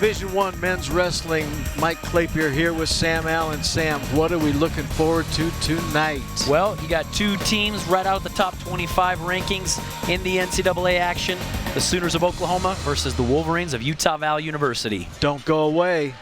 Division I Men's Wrestling. Mike Clapier here with Sam Allen. Sam, what are we looking forward to tonight? Well, you got two teams right out of the top 25 rankings in the NCAA action. The Sooners of Oklahoma versus the Wolverines of Utah Valley University. Don't go away.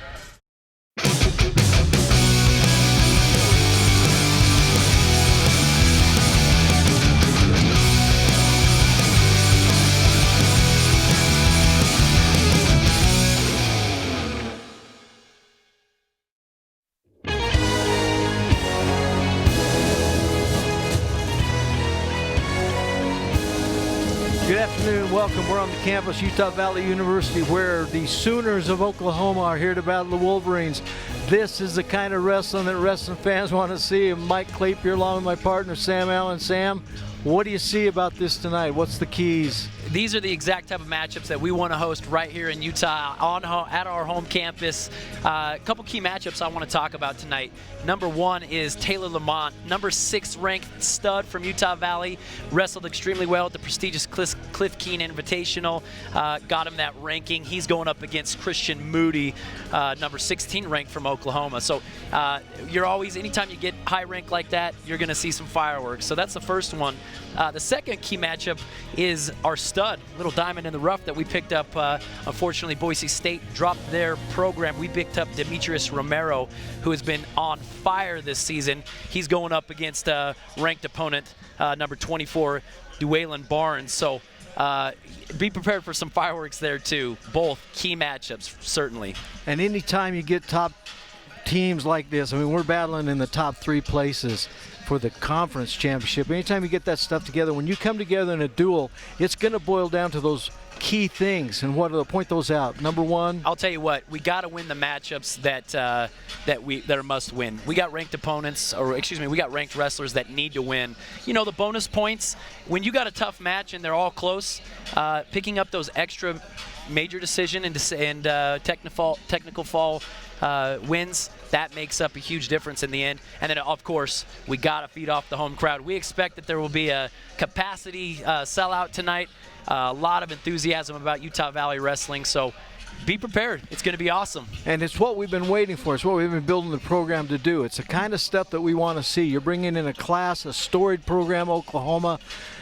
Good afternoon, welcome. We're on the campus, Utah Valley University, where the Sooners of Oklahoma are here to battle the Wolverines. This is the kind of wrestling that wrestling fans want to see. And Mike Clapier along with my partner, Sam Allen. Sam, what do you see about this tonight? What's the keys? These are the exact type of matchups that we want to host right here in Utah at our home campus. A couple key matchups I want to talk about tonight. Number one is Taylor Lamont, number 6 ranked stud from Utah Valley. Wrestled extremely well at the prestigious Cliff Keen Invitational. Got him that ranking. He's going up against Christian Moody, number 16 ranked from Oklahoma. So you're always, anytime you get high rank like that, you're going to see some fireworks. So that's the first one. The second key matchup is our stud, little diamond in the rough that we picked up. Unfortunately, Boise State dropped their program. We picked up Demetrius Romero, who has been on fire this season. He's going up against ranked opponent, number 24, Duwaylon Barnes. So be prepared for some fireworks there too. Both key matchups, certainly. And anytime you get top teams like this, I mean, we're battling in the top 3 places for the conference championship. Anytime you get that stuff together, when you come together in a duel, it's going to boil down to those key things. And what to point those out? Number one, I'll tell you what, we got to win the matchups that are must win. We got ranked opponents, or excuse me, we got ranked wrestlers that need to win. You know, the bonus points, when you got a tough match and they're all close, picking up those extra major decision and technical fall wins, that makes up a huge difference in the end. And then, of course, we got to feed off the home crowd. We expect that there will be a capacity sellout tonight. A lot of enthusiasm about Utah Valley Wrestling, so be prepared. It's going to be awesome. And it's what we've been waiting for. It's what we've been building the program to do. It's the kind of stuff that we want to see. You're bringing in a class, a storied program, Oklahoma.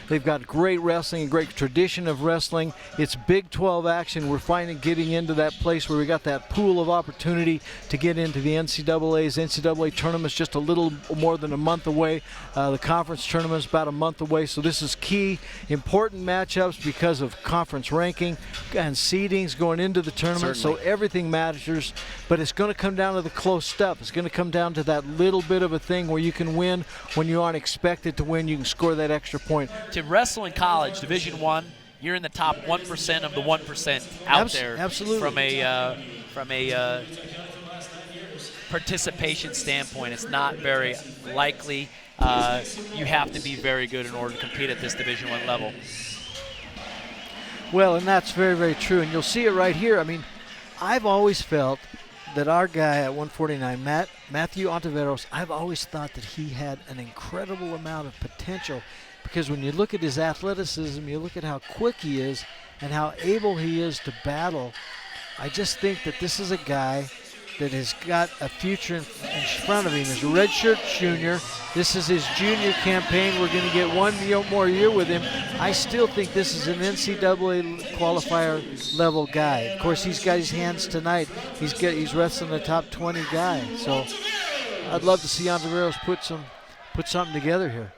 They've got great wrestling, a great tradition of wrestling. It's Big 12 action. We're finally getting into that place where we got that pool of opportunity to get into the NCAA's. NCAA tournament's just a little more than a month away. The conference tournament's about a month away. So this is key, important matchups because of conference ranking and seedings going into the tournament. Certainly. So everything matters, but it's going to come down to the close stuff. It's going to come down to that little bit of a thing where you can win when you aren't expected to win. You can score that extra point. To wrestle in college, Division I, you're in the top 1% of the 1% out there. Absolutely. From a participation standpoint, it's not very likely. You have to be very good in order to compete at this Division I level. Well, and that's very, very true. And you'll see it right here. I mean, I've always felt that our guy at 149, Matthew Ontiveros, I've always thought that he had an incredible amount of potential, because when you look at his athleticism, you look at how quick he is and how able he is to battle, I just think that this is a guy that has got a future in front of him. He's a redshirt junior. This is his junior campaign. We're going to get one more year with him. I still think this is an NCAA qualifier level guy. Of course, he's got his hands tonight. He's wrestling a top 20 guy. So I'd love to see Ontiveros put something together here.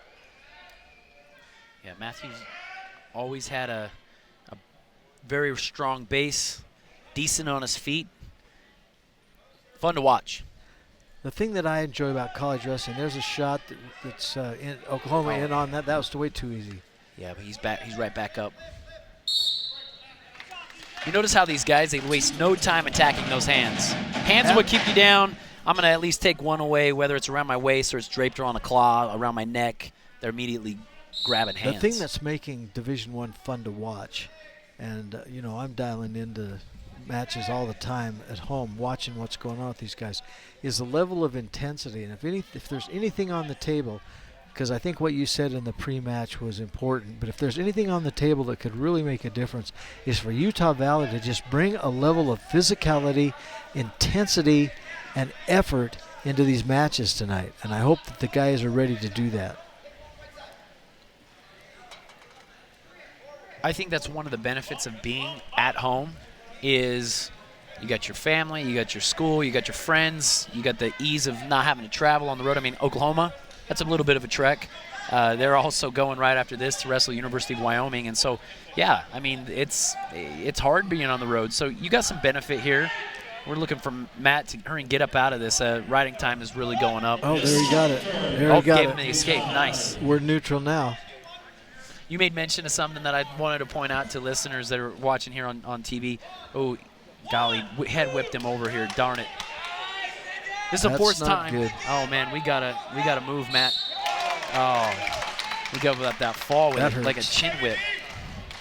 Yeah, Matthew's always had a very strong base, decent on his feet. Fun to watch. The thing that I enjoy about college wrestling, there's a shot that's in Oklahoma in on that. That was way too easy. Yeah, but he's back. He's right back up. You notice how these guys, they waste no time attacking those hands. Hands are what keep you down. I'm going to at least take one away, whether it's around my waist or it's draped around a claw, around my neck. They're immediately grabbing hands. The thing that's making Division I fun to watch, and you know, I'm dialing into matches all the time at home, watching what's going on with these guys, is the level of intensity. And if there's anything on the table, because I think what you said in the pre-match was important. But if there's anything on the table that could really make a difference, is for Utah Valley to just bring a level of physicality, intensity, and effort into these matches tonight. And I hope that the guys are ready to do that. I think that's one of the benefits of being at home is you got your family, you got your school, you got your friends, you got the ease of not having to travel on the road. I mean, Oklahoma, that's a little bit of a trek. They're also going right after this to wrestle University of Wyoming. And so, yeah, I mean, it's hard being on the road. So you got some benefit here. We're looking for Matt to hurry and get up out of this. Riding time is really going up. Oh, there he got it. There he gave him the escape. Nice. We're neutral now. You made mention of something that I wanted to point out to listeners that are watching here on TV. Oh, golly, head whipped him over here. Darn it. This is the fourth time. Good. Oh man, we gotta move, Matt. Oh, we go without that fall with it, like a chin whip.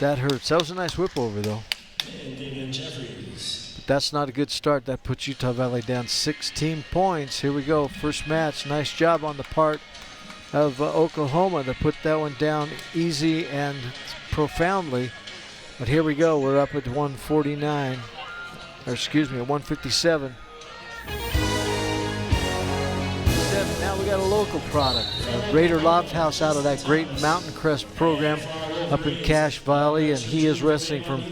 That hurts. That was a nice whip over though. But that's not a good start. That puts Utah Valley down 16 points. Here we go. First match. Nice job on the part of Oklahoma to put that one down easy and profoundly. But here we go. We're up at 149. Or excuse me, 157. Now we got a local product. Raider Loft House out of that great Mountain Crest program up in Cache Valley, and he is wrestling from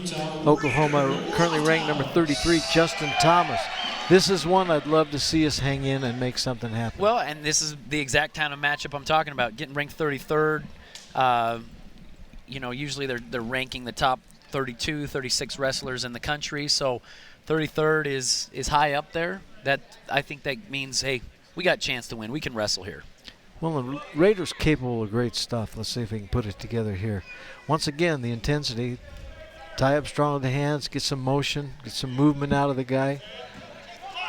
Oklahoma, currently ranked number 33, Justin Thomas. This is one I'd love to see us hang in and make something happen. Well, and this is the exact kind of matchup I'm talking about. Getting ranked 33rd. You know, usually they're ranking the top 32, 36 wrestlers in the country. So 33rd is high up there. That I think that means, hey, we got a chance to win. We can wrestle here. Well, the Raiders capable of great stuff. Let's see if we can put it together here. Once again, the intensity. Tie up strong with the hands, get some motion, get some movement out of the guy.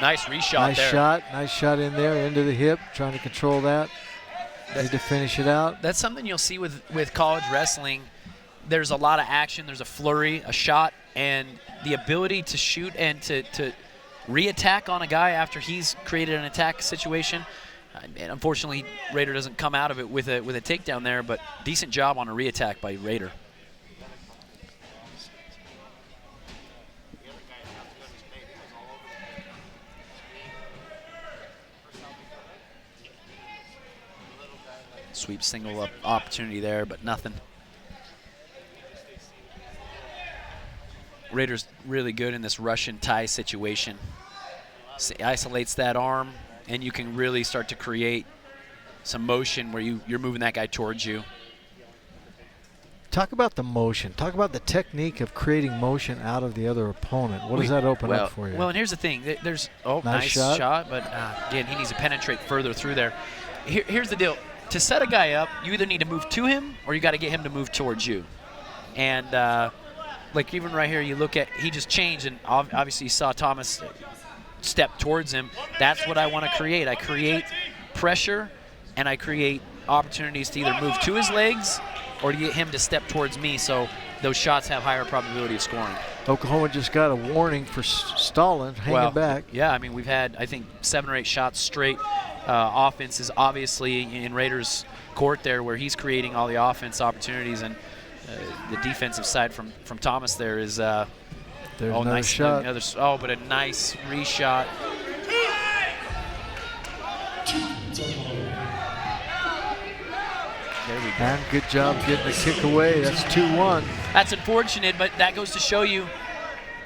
Nice reshot there. Nice shot in there, into the hip, trying to control that. Need to finish it out. That's something you'll see with college wrestling. There's a lot of action. There's a flurry, a shot, and the ability to shoot and to re-attack on a guy after he's created an attack situation. And unfortunately, Raider doesn't come out of it with a takedown there, but decent job on a re-attack by Raider. Sweep single up opportunity there, but nothing. Raiders really good in this Russian tie situation. Isolates that arm, and you can really start to create some motion where you're moving that guy towards you. Talk about the motion. Talk about the technique of creating motion out of the other opponent. What does that open up for you? Well, and here's the thing. There's nice shot, but again, he needs to penetrate further through there. Here's the deal. To set a guy up, you either need to move to him or you got to get him to move towards you. And like even right here, you look at, he just changed, and obviously you saw Thomas step towards him. That's what I want to create. I create pressure, and I create opportunities to either move to his legs or to get him to step towards me, so those shots have higher probability of scoring. Oklahoma just got a warning for stalling, hanging back. Yeah, I mean, we've had, I think, 7 or 8 shots straight. Offense is obviously in Raiders' court there, where he's creating all the offense opportunities, and the defensive side from Thomas there is there's another nice shot. But a nice reshot. There we go. And good job getting the kick away. That's 2-1. That's unfortunate, but that goes to show you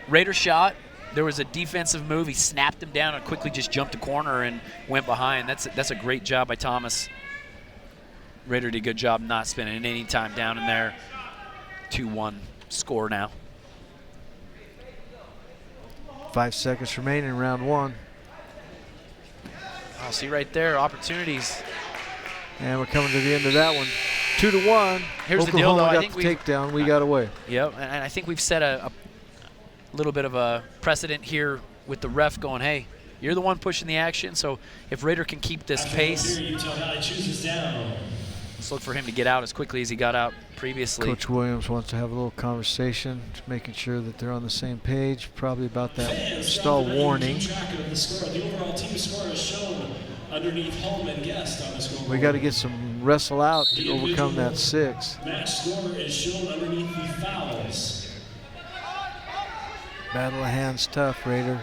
Raider shot. There was a defensive move. He snapped him down and quickly just jumped a corner and went behind. That's a great job by Thomas. Raider did a good job not spending any time down in there. 2-1 score now. 5 seconds remaining in round 1. I'll see right there, opportunities. And we're coming to the end of that one. 2-1. Here's Oklahoma the deal, though. got I think the takedown. We got away. Yep, and I think we've set a little bit of a precedent here with the ref going, hey, you're the one pushing the action, so if Raider can keep this pace, let's look for him to get out as quickly as he got out previously. Coach Williams wants to have a little conversation, making sure that they're on the same page, probably about that stall warning. The overall team score is shown underneath home and guest on the scoreboard. We got to get some wrestle out to overcome that 6. Match score is shown underneath the fouls. Battle of hands tough, Raider.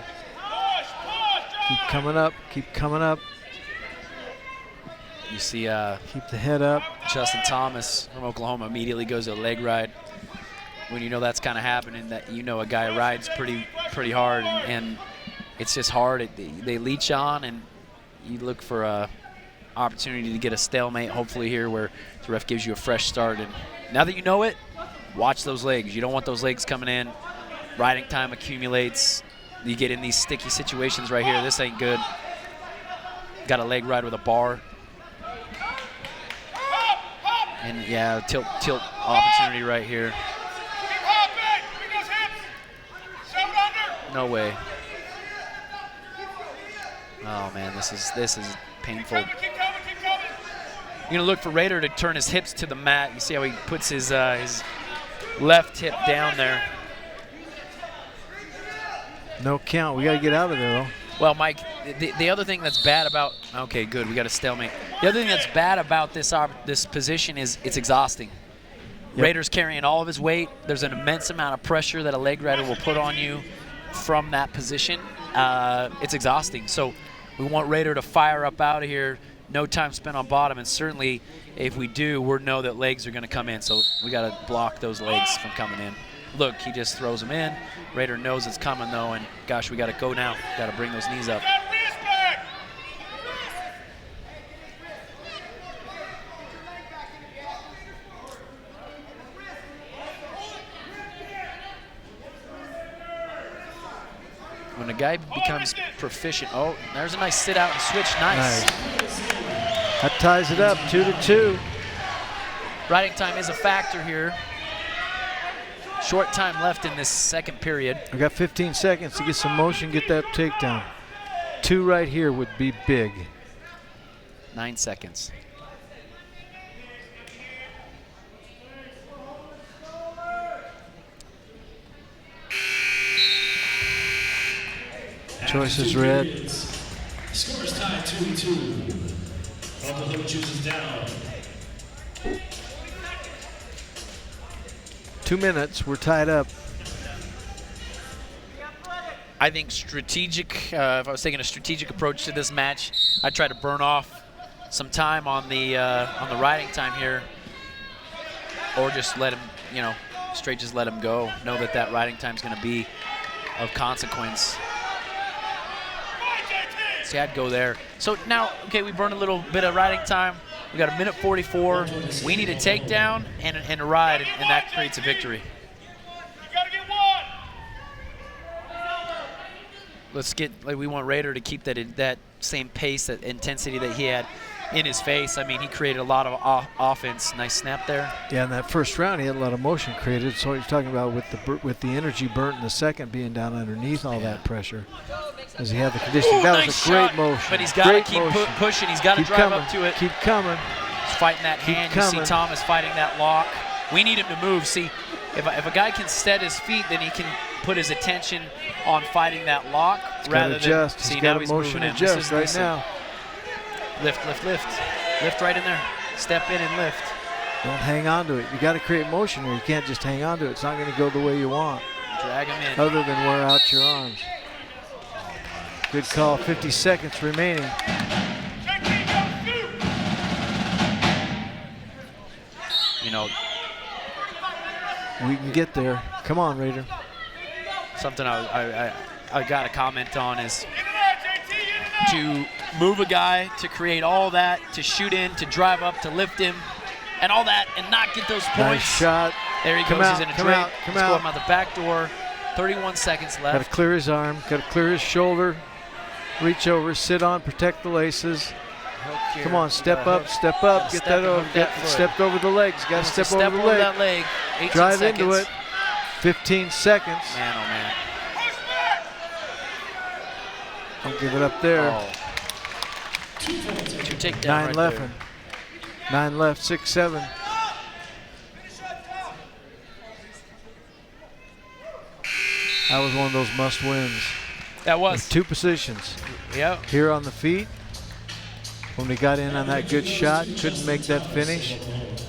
Keep coming up, keep coming up. You see keep the head up. Justin Thomas from Oklahoma immediately goes to a leg ride. When you know that's kind of happening, that you know a guy rides pretty hard, and it's just hard. They leech on, and you look for a opportunity to get a stalemate, hopefully here, where the ref gives you a fresh start. And now that you know it, watch those legs. You don't want those legs coming in. Riding time accumulates. You get in these sticky situations right here. This ain't good. Got a leg ride with a bar. And yeah, tilt opportunity right here. No way. Oh man, this is painful. You're gonna look for Raider to turn his hips to the mat. You see how he puts his left hip down there. No count. We got to get out of there, though. Well, Mike, the other thing that's bad about – okay, good. We got a stalemate. The other thing that's bad about this position is it's exhausting. Yep. Raider's carrying all of his weight. There's an immense amount of pressure that a leg rider will put on you from that position. It's exhausting. So we want Raider to fire up out of here. No time spent on bottom. And certainly if we do, we know that legs are going to come in. So we got to block those legs from coming in. Look, he just throws them in. Raider knows it's coming, though, and gosh, we got to go now. Got to bring those knees up. When a guy becomes proficient, oh, there's a nice sit out and switch. Nice. That ties it up, 2-2. Riding time is a factor here. Short time left in this second period. We got 15 seconds to get some motion, get that takedown. 2 right here would be big. 9 seconds. Choice is red. Score is tied 2-2. Oklahoma chooses down. 2 minutes, we're tied up. I think strategic, if I was taking a strategic approach to this match, I'd try to burn off some time on the riding time here, or just let him, straight just let him go. Know that that riding time is going to be of consequence. See, I'd go there. So now, okay, we burned a little bit of riding time. We got 1:44. We need a takedown and a ride, and that creates a victory. You gotta get one. Let's get. We want Raider to keep that same pace, that intensity that he had in his face. I mean, he created a lot of offense. Nice snap there. Yeah, in that first round, he had a lot of motion created. So what you're talking about with the energy burnt in the second, being down underneath all that pressure. Does he have the conditioning? That was nice a great shot, motion. But he's got to keep pushing. He's got to drive coming. up to it. Keep coming. He's fighting that hand. You see Thomas fighting that lock. We need him to move. See, if a guy can set his feet, then he can put his attention on fighting that lock rather than see he's now got he's motion moving adjust in. right now. Lift, lift, lift. Lift right in there. Step in and lift. Don't hang on to it. You got to create motion here. You can't just hang on to it. It's not going to go the way you want. Drag him in. Other than wear out your arms. Good call. 50 seconds remaining. We can get there. Come on, Raider. Something I got to comment on is to move a guy, to create all that, to shoot in, to drive up, to lift him, and all that, and not get those points. Nice shot. There he goes. He's in a drape. He's going out the back door. 31 seconds left. Got to clear his arm. Got to clear his shoulder. Reach over, sit on, protect the laces. Come on, step up, step up. Get that over. Stepped over the legs. Got to step over the leg. That leg. 18 Drive seconds. into it. 15 seconds. Man, oh man. Don't give it up there. Oh. 2 takedowns. 9 right left. there. 9 left. 6, 7. That was one of those must-wins. That was. 2 positions. Yep. Here on the feet when we got in on that good shot, couldn't make that finish.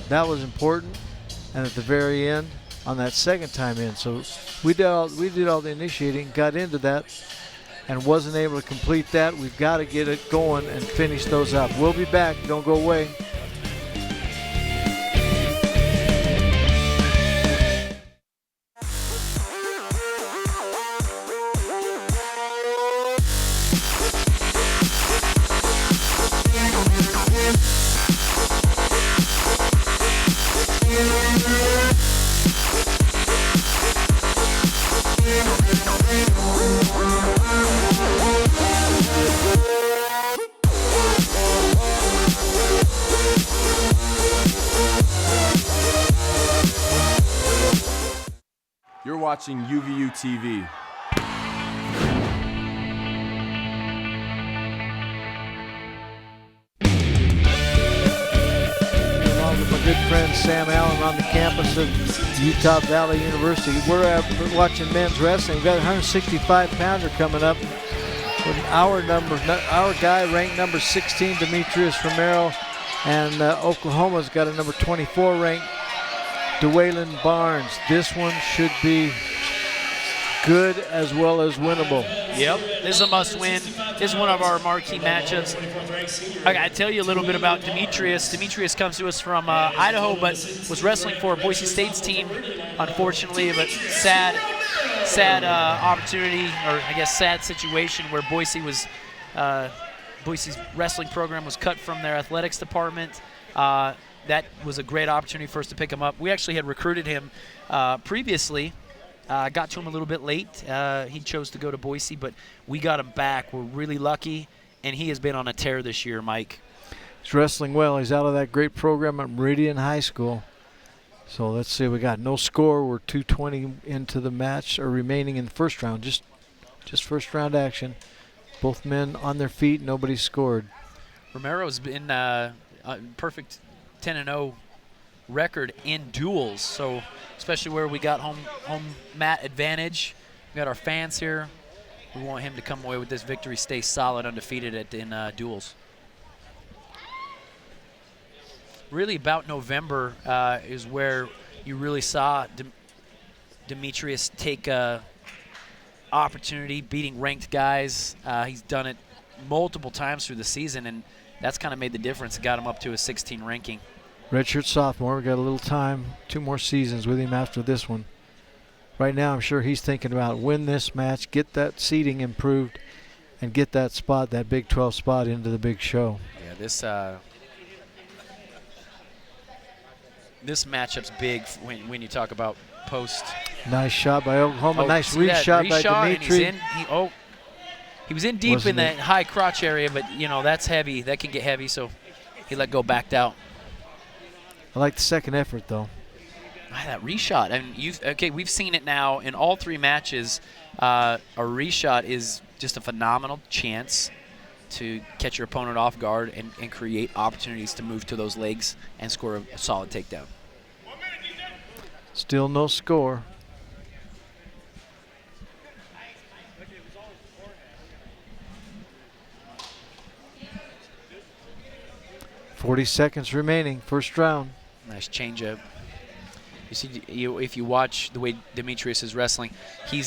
That was important. And at the very end, on that second time in. So we did all the initiating, got into that, and wasn't able to complete that. We've got to get it going and finish those up. We'll be back. Don't go away. You're watching UVU TV. Along with my good friend Sam Allen on the campus of Utah Valley University. We're watching men's wrestling. We've got a 165-pounder coming up with our guy ranked number 16, Demetrius Romero, and Oklahoma's got a number 24 ranked DeWaylen Barnes. This one should be good as well as winnable. Yep, this is a must-win. This is one of our marquee matchups. I got to tell you a little bit about Demetrius. Demetrius comes to us from Idaho, but was wrestling for Boise State's team, unfortunately. But sad opportunity, or I guess sad situation, where Boise's wrestling program was cut from their athletics department. That was a great opportunity for us to pick him up. We actually had recruited him previously. Got to him a little bit late. He chose to go to Boise, but we got him back. We're really lucky, and he has been on a tear this year, Mike. He's wrestling well. He's out of that great program at Meridian High School. So let's see. We got no score. We're 2:20 into the match, or remaining in the first round. Just first round action. Both men on their feet. Nobody scored. Romero's been perfect 10-0 record in duels, so especially where we got home mat advantage. We got our fans here. We want him to come away with this victory, stay solid, undefeated in duels. Really about November is where you really saw Demetrius take opportunity, beating ranked guys. He's done it multiple times through the season, and that's kind of made the difference. It got him up to a 16 ranking. Redshirt sophomore. We got a little time, 2 more seasons with him after this one. Right now, I'm sure he's thinking about win this match, get that seeding improved, and get that spot, that Big 12 spot, into the big show. Yeah, this matchup's big when you talk about post. Nice shot by Oklahoma. Nice reshot by Dimitri. He was in deep in that high crotch area, but that's heavy. That can get heavy, so he let go, backed out. I like the second effort, though. That reshot. I mean, we've seen it now in all 3 matches. A reshot is just a phenomenal chance to catch your opponent off guard and create opportunities to move to those legs and score a solid takedown. Still no score. .40 seconds remaining, first round. Nice change-up. You see, if you watch the way Demetrius is wrestling, he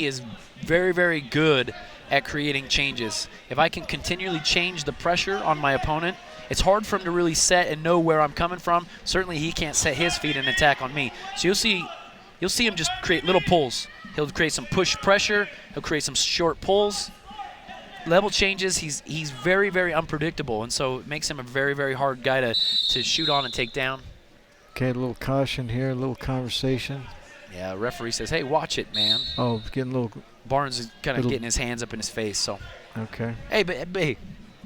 is very, very good at creating changes. If I can continually change the pressure on my opponent, it's hard for him to really set and know where I'm coming from. Certainly, he can't set his feet and attack on me. So you'll see him just create little pulls. He'll create some push pressure. He'll create some short pulls. Level changes. He's very, very unpredictable, and so it makes him a very, very hard guy to shoot on and take down. Okay, a little caution here, a little conversation. Yeah, referee says, "Hey, watch it, man." Oh, getting a little. Barnes is kind of getting his hands up in his face. So. Okay. Hey, but hey,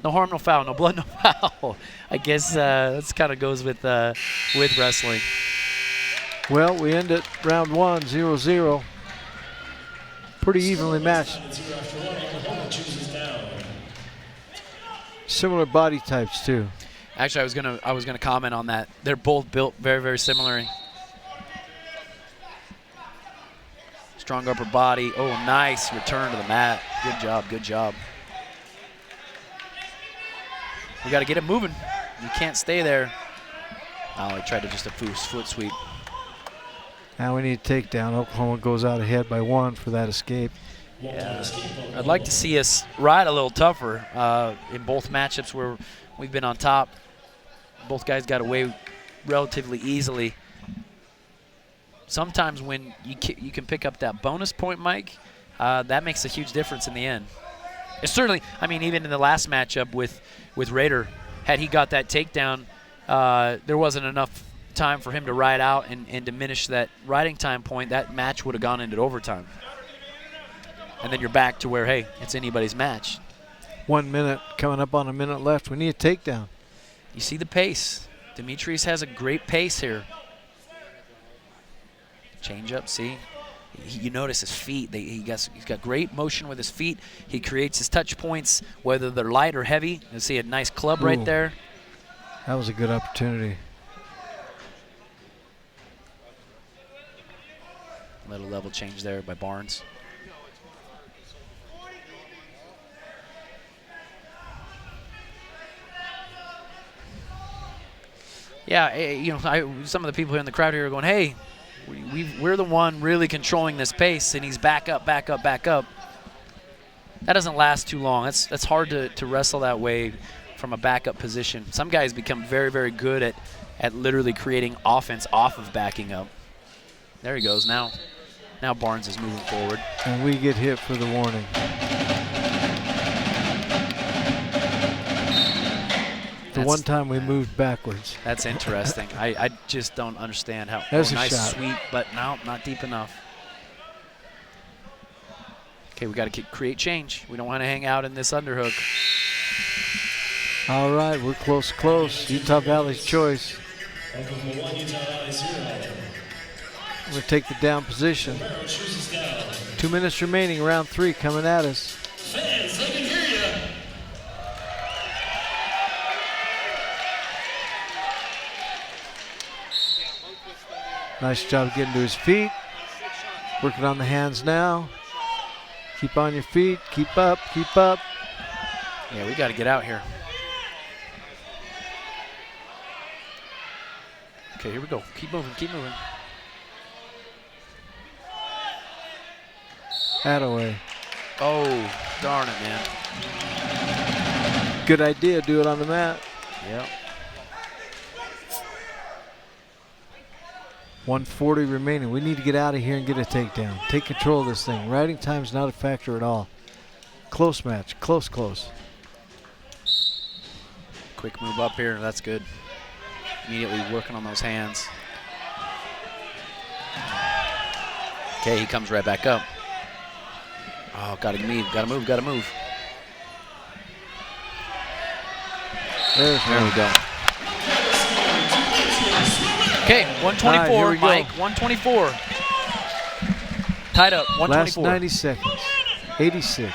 no harm, no foul, no blood, no foul. I guess that's kind of goes with wrestling. Well, we end at round 1, 0-0. Pretty evenly matched. Similar body types too. Actually, I was gonna comment on that. They're both built very, very similarly. Strong upper body. Oh, nice return to the mat. Good job, good job. We got to get it moving. You can't stay there. Oh, he tried to just a foot sweep. Now we need a takedown. Oklahoma goes out ahead by 1 for that escape. Yeah. I'd like to see us ride a little tougher in both matchups where we've been on top. Both guys got away relatively easily. Sometimes when you can pick up that bonus point, Mike, that makes a huge difference in the end. It's certainly, I mean, even in the last matchup with Rader, had he got that takedown, there wasn't enough time for him to ride out and diminish that riding time point. That match would have gone into overtime. And then you're back to where, hey, it's anybody's match. 1 minute, coming up on a minute left. We need a takedown. You see the pace. Demetrius has a great pace here. Change up, see? You notice his feet. He's got great motion with his feet. He creates his touch points, whether they're light or heavy. You see a nice club right there. That was a good opportunity. Little level change there by Barnes. Yeah, you know, some of the people here in the crowd here are going, hey, we're the one really controlling this pace, and he's back up, back up, back up. That doesn't last too long. That's hard to wrestle that way from a backup position. Some guys become very, very good at literally creating offense off of backing up. There he goes. Now Barnes is moving forward. And we get hit for the warning. The one time we moved backwards. That's interesting. I just don't understand how. There's a nice shot. sweep, but no, not deep enough. Okay, we got to create change. We don't want to hang out in this underhook. All right, we're close. Utah Valley's choice. We're going to take the down position. 2 minutes remaining, round 3 coming at us. Fans, they can hear you. Nice job getting to his feet. Working on the hands now. Keep on your feet. Keep up. Keep up. Yeah, we got to get out here. Okay, here we go. Keep moving. Keep moving. Attaway. Oh, darn it, man. Good idea. Do it on the mat. Yep. 140 remaining. We need to get out of here and get a takedown. Take control of this thing. Riding time's not a factor at all. Close match. Close. Quick move up here. That's good. Immediately working on those hands. Okay, he comes right back up. Oh, gotta move. There we go. Okay, 124, right, Mike, 124. Tied up, 124. Last 90 seconds. 86.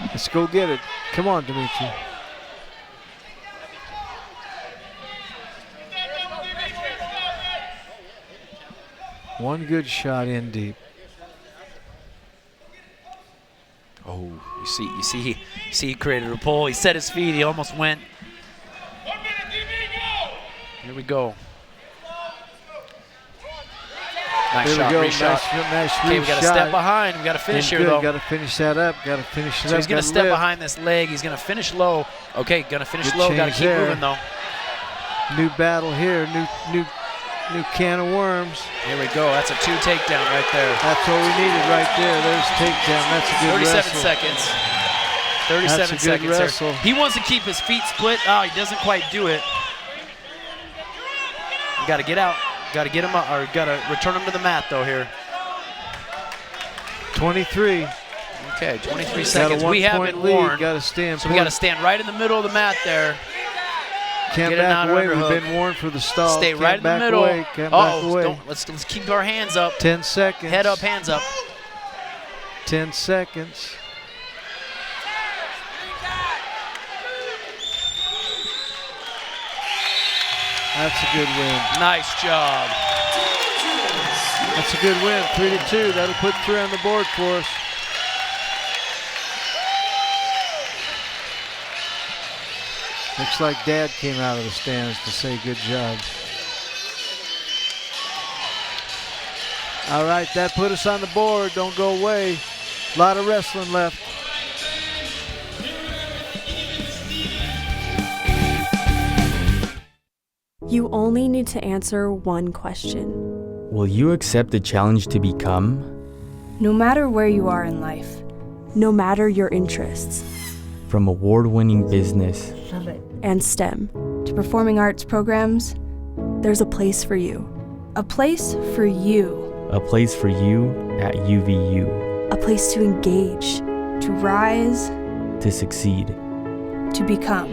Let's go get it. Come on, Dimitri. One good shot in deep. Oh, you see, he created a pull. He set his feet. He almost went. 1 minute, DB, go! Here we go. Nice There shot, we go. reshot. Nice Okay, we got to step behind. We got to finish here, though. Got to finish that up. Got to finish it up. So he's going to step behind this leg. He's going to finish low. Okay, going to finish low. Got to keep moving, though. New battle here. New can of worms. Here we go. That's a 2 takedown right there. That's what we needed right there. There's takedown. That's a good 37 wrestle. seconds. 37 That's a good seconds wrestle. here. He wants to keep his feet split. Oh, he doesn't quite do it. You got to get out. Got to get him up, or got to return him to the mat, though, here. 23. Okay, 23 Got seconds. a We have 1-point been lead. warned. Got to stand. So we got to stand right in the middle of the mat there. Can't get it back out away. underhook. We've been warned for the stall. Stay Can't right in the back middle. Away. Can't back away. Let's keep our hands up. 10 seconds. Head up, hands up. 10 seconds. That's a good win. Nice job. That's a good win. 3-2. That'll put 3 on the board for us. Looks like Dad came out of the stands to say good job. All right, that put us on the board. Don't go away. A lot of wrestling left. You only need to answer one question. Will you accept the challenge to become? No matter where you are in life, no matter your interests, From award-winning business and STEM to performing arts programs, there's a place for you. A place for you. a place for you at UVU, A place to engage, to rise, to succeed. to become.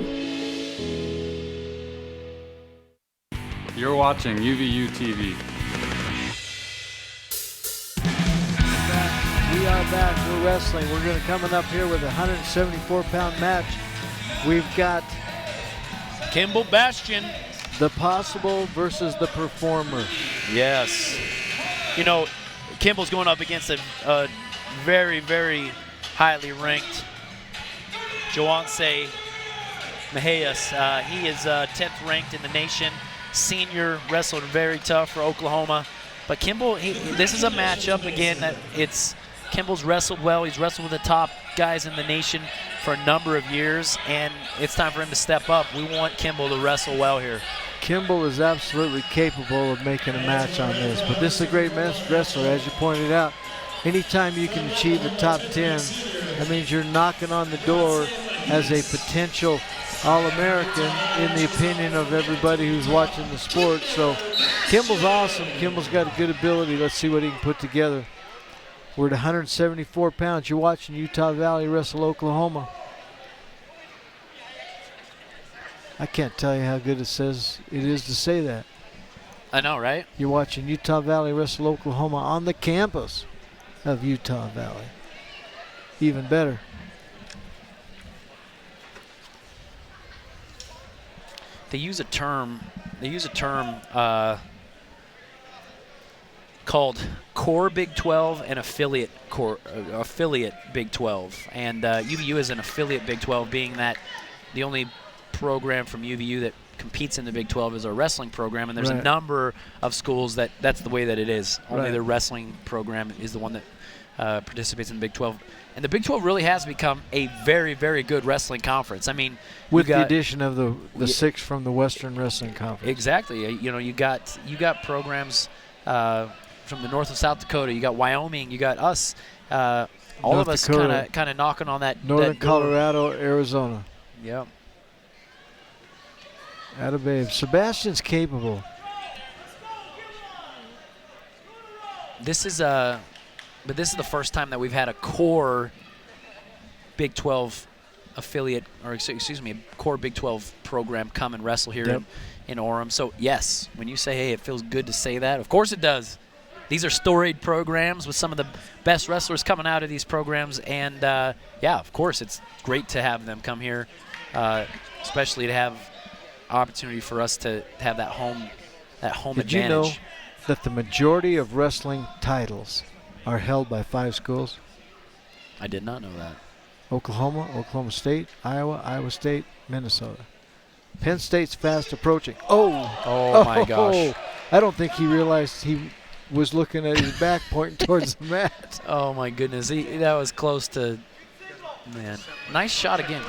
You're watching UVU TV. We are back. We're wrestling. We're going to coming up here with a 174-pound match. We've got Kimball Bastian. the possible versus the performer. Yes. You know, Kimball's going up against a very, very highly ranked Joanse Mahias. He is 10th ranked in the nation. Senior, wrestled very tough for Oklahoma. But Kimball, this is a matchup, again, that Kimball's wrestled well. He's wrestled with the top guys in the nation for a number of years, and it's time for him to step up. We want Kimball to wrestle well here. Kimball is absolutely capable of making a match on this, but this is a great wrestler, as you pointed out. Anytime you can achieve the top 10, that means you're knocking on the door as a potential All-American in the opinion of everybody who's watching the sport. So Kimball's awesome. Kimball's got a good ability. Let's see what he can put together. We're at 174 pounds. You're watching Utah Valley wrestle Oklahoma. I can't tell you how good it is to say that. I know, right? You're watching Utah Valley wrestle Oklahoma on the campus of Utah Valley. Even better. They use a term called Core Big 12 and affiliate Big 12. And UVU is an affiliate Big 12, being that the only program from UVU that competes in the Big 12 is our wrestling program, and there's a number of schools that's the way that it is. Only the wrestling program is the one that participates in the Big 12. And the Big 12 really has become a very, very good wrestling conference. I mean, with the addition of the 6 from the Western Wrestling Conference. Exactly. You know, you got programs from the North of South Dakota. You got Wyoming. You got us. All North of us Dakota, kind of knocking on that. Northern that door. Colorado, Arizona. Yep. Atta babe. Sebastian's capable. This is but this is the first time that we've had a core Big 12 affiliate, or excuse me, a core Big 12 program come and wrestle here in Orem. So yes, when you say, hey, it feels good to say that, of course it does. These are storied programs with some of the best wrestlers coming out of these programs, and yeah, of course it's great to have them come here, especially to have opportunity for us to have that home advantage. Did you know that the majority of wrestling titles are held by 5 schools? I did not know that. Oklahoma, Oklahoma State, Iowa, Iowa State, Minnesota. Penn State's fast approaching. Oh my gosh. I don't think he realized he was looking at his back pointing towards the mat. Oh my goodness, that was close to, man. Nice shot again.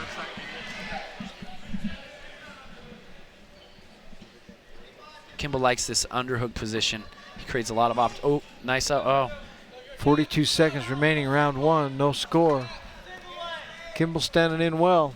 Kimball likes this underhook position. He creates a lot of options. Oh, nice. 42 seconds remaining, round 1, no score. Kimball standing in well.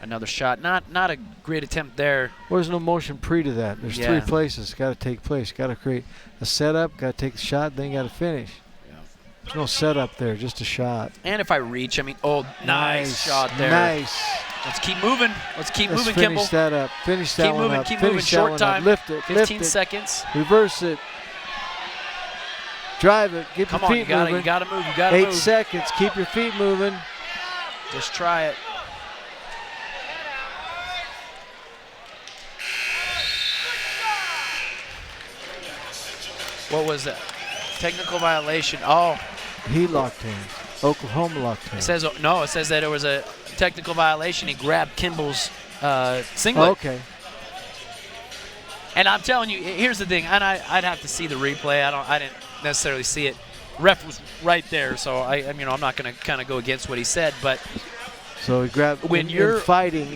Another shot. Not a great attempt there. Well, there's no motion pre to that. There's 3 places got to take place. Got to create a setup, got to take the shot, then got to finish. Yeah. There's no setup there, just a shot. And if I reach, I mean, nice shot there. Nice. Let's keep moving. Let's keep moving, Kimball. Finish that up. Finish that one up. Keep moving. Short time. Lift it. 15 seconds. Reverse it. Drive it. Keep your feet moving. You gotta move. You gotta move. 8 seconds. Keep your feet moving. Just try it. What was that? Technical violation. Oh. He locked hands. Oklahoma locked him. It says no. It says that it was a technical violation. He grabbed Kimball's singlet. Okay. And I'm telling you, here's the thing. And I'd have to see the replay. I didn't necessarily see it. Ref was right there, so I'm not going to kind of go against what he said. But so he grabbed when you're fighting.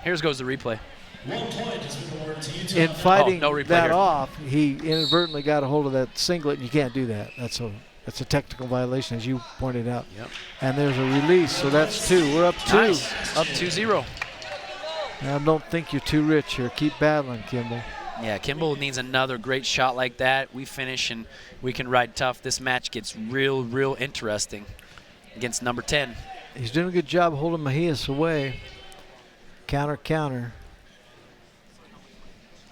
Here's goes the replay. 1 point has been awarded to Utah. In fighting no replay that here. off, he inadvertently got a hold of that singlet, and you can't do that. That's a technical violation, as you pointed out. Yep. And there's a release, so that's 2. We're up 2. Nice. Up 2-0. I don't think you're too rich here. Keep battling, Kimball. Yeah, Kimball needs another great shot like that. We finish and we can ride tough. This match gets real interesting against number 10. He's doing a good job holding Mahias away. Counter.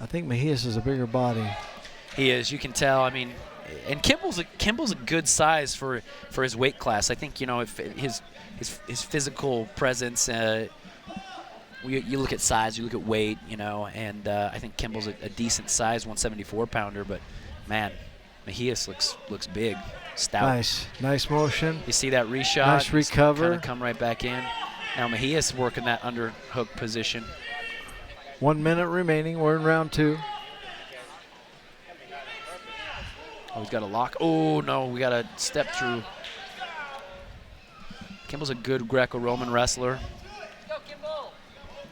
I think Mahias is a bigger body. He is. You can tell. I mean, and Kimball's a good size for his weight class. I think if his physical presence. You look at size, you look at weight, and I think Kimball's a decent size 174-pounder. But man, Mahias looks big, stout. Nice motion. You see that reshot? Nice recover. Kind of come right back in. Now Mahias working that underhook position. 1 minute remaining. We're in round 2. Oh, he's got a lock. Oh no, we got to step through. Kimball's a good Greco-Roman wrestler.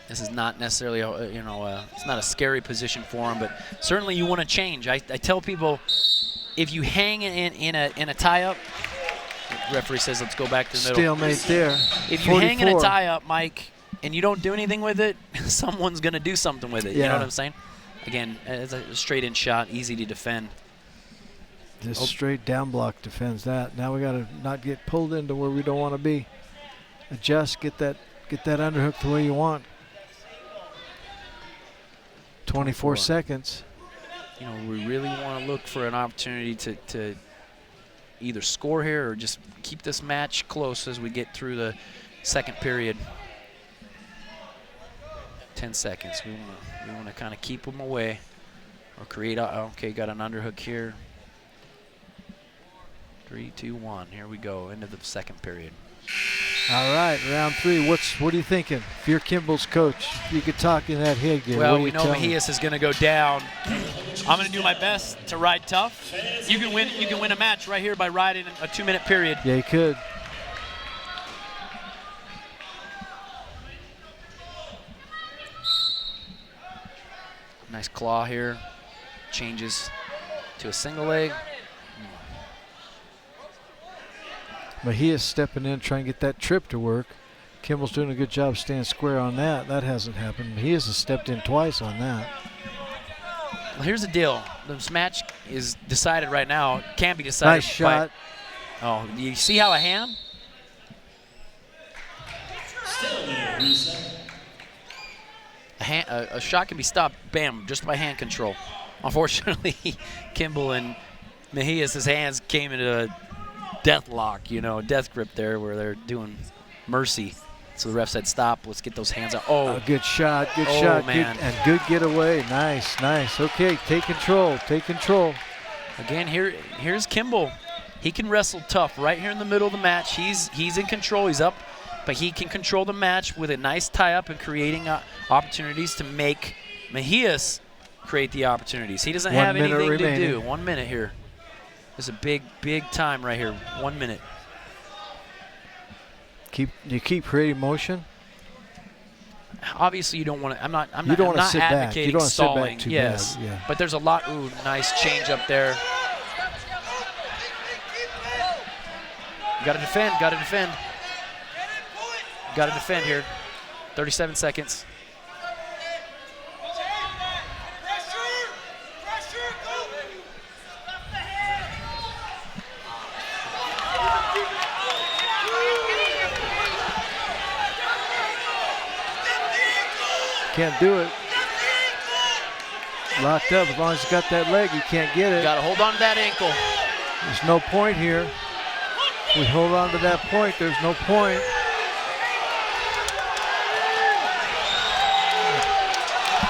This is not necessarily, it's not a scary position for him, but certainly you want to change. I tell people, if you hang in a tie-up, the referee says let's go back to the middle. Stalemate there. If you hang in a tie-up, Mike, and you don't do anything with it, someone's going to do something with it. Yeah. You know what I'm saying? Again, it's a straight-in shot, easy to defend. Just straight down block defends that. Now we got to not get pulled into where we don't want to be. Adjust, get that underhook the way you want. 24 seconds. We really want to look for an opportunity to either score here or just keep this match close as we get through the second period. 10 seconds. We want to kind of keep them away or create. Okay, got an underhook here. 3, 2, 1. Here we go into the second period. All right, round 3. What are you thinking? If you're Kimball's coach, you could talk in that headgear. Well, we know Mahias is going to go down. I'm going to do my best to ride tough. You can win a match right here by riding a 2-minute period. Yeah, you could. Nice claw here. Changes to a single leg. Mahias stepping in, trying to get that trip to work. Kimball's doing a good job staying square on that. That hasn't happened. Mahias has stepped in twice on that. Well, here's the deal. This match is decided right now. Can be decided. Nice shot. Oh, do you see how a hand? A shot can be stopped, bam, just by hand control. Unfortunately, Kimball and Mahias' hands came into a death lock, death grip there where they're doing mercy. So the ref said, stop, let's get those hands out. Oh, good shot, man. Good getaway. Nice. Okay, take control. Again, here's Kimball. He can wrestle tough right here in the middle of the match. He's in control, he's up, but he can control the match with a nice tie-up and creating opportunities to make Mahias create the opportunities. He doesn't have anything to do. 1 minute here. This is a big time right here. 1 minute. You keep creating motion. Obviously, you don't want to. I'm not sit back. advocating You don't want to sit back stalling. too Yes, bad. Yeah. but there's a lot. Ooh, nice change up there. You got to defend. Got to defend here. 37 seconds. Can't do it. Locked up. As long as he's got that leg, you can't get it. Got to hold on to that ankle. There's no point here. We hold on to that point. There's no point.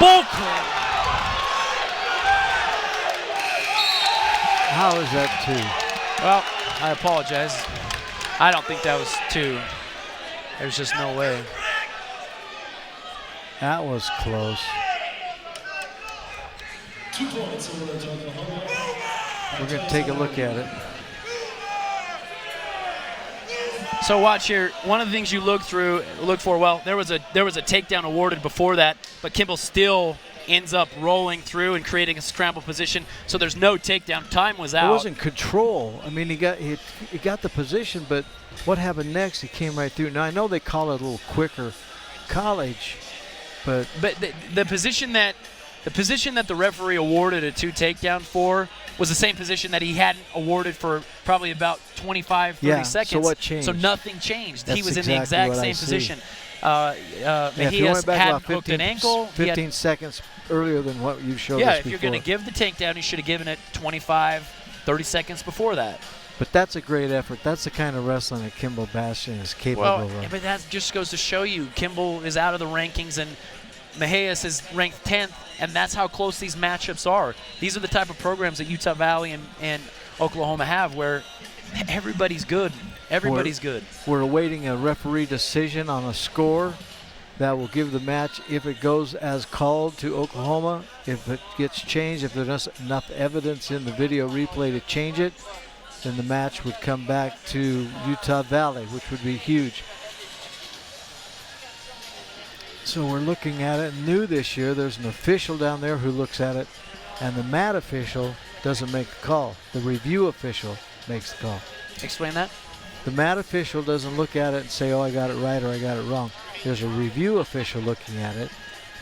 Bullcrap. How is that 2? Well, I apologize. I don't think that was 2. There's just no way. That was close. 2 points over to Oklahoma. We're going to take a look at it. So watch here. One of the things you look for. Well, there was a takedown awarded before that, but Kimball still ends up rolling through and creating a scramble position. So there's no takedown. Time was out. It wasn't control. I mean, he got the position, but what happened next? He came right through. Now I know they call it a little quicker college, but the position that the referee awarded a 2 takedown for was the same position that he hadn't awarded for probably about 25, 30 seconds. So what changed? So nothing changed. That's he was exactly in the exact same position. Mahias hadn't hooked an ankle. 15 seconds earlier than what you showed us Yeah, before. if you're going to give the takedown, you should have given it 25, 30 seconds before that. But that's a great effort. That's the kind of wrestling that Kimball Bastian is capable of. Yeah, but that just goes to show you Kimball is out of the rankings and Mahias is ranked 10th, and that's how close these matchups are. These are the type of programs that Utah Valley and Oklahoma have where everybody's good. Everybody's good. We're awaiting a referee decision on a score that will give the match, if it goes as called, to Oklahoma. If it gets changed, if there's enough evidence in the video replay to change it, then the match would come back to Utah Valley, which would be huge. So we're looking at it new this year. There's an official down there who looks at it, and the mat official doesn't make the call. The review official makes the call. Explain that. The mat official doesn't look at it and say, oh, I got it right or I got it wrong. There's a review official looking at it.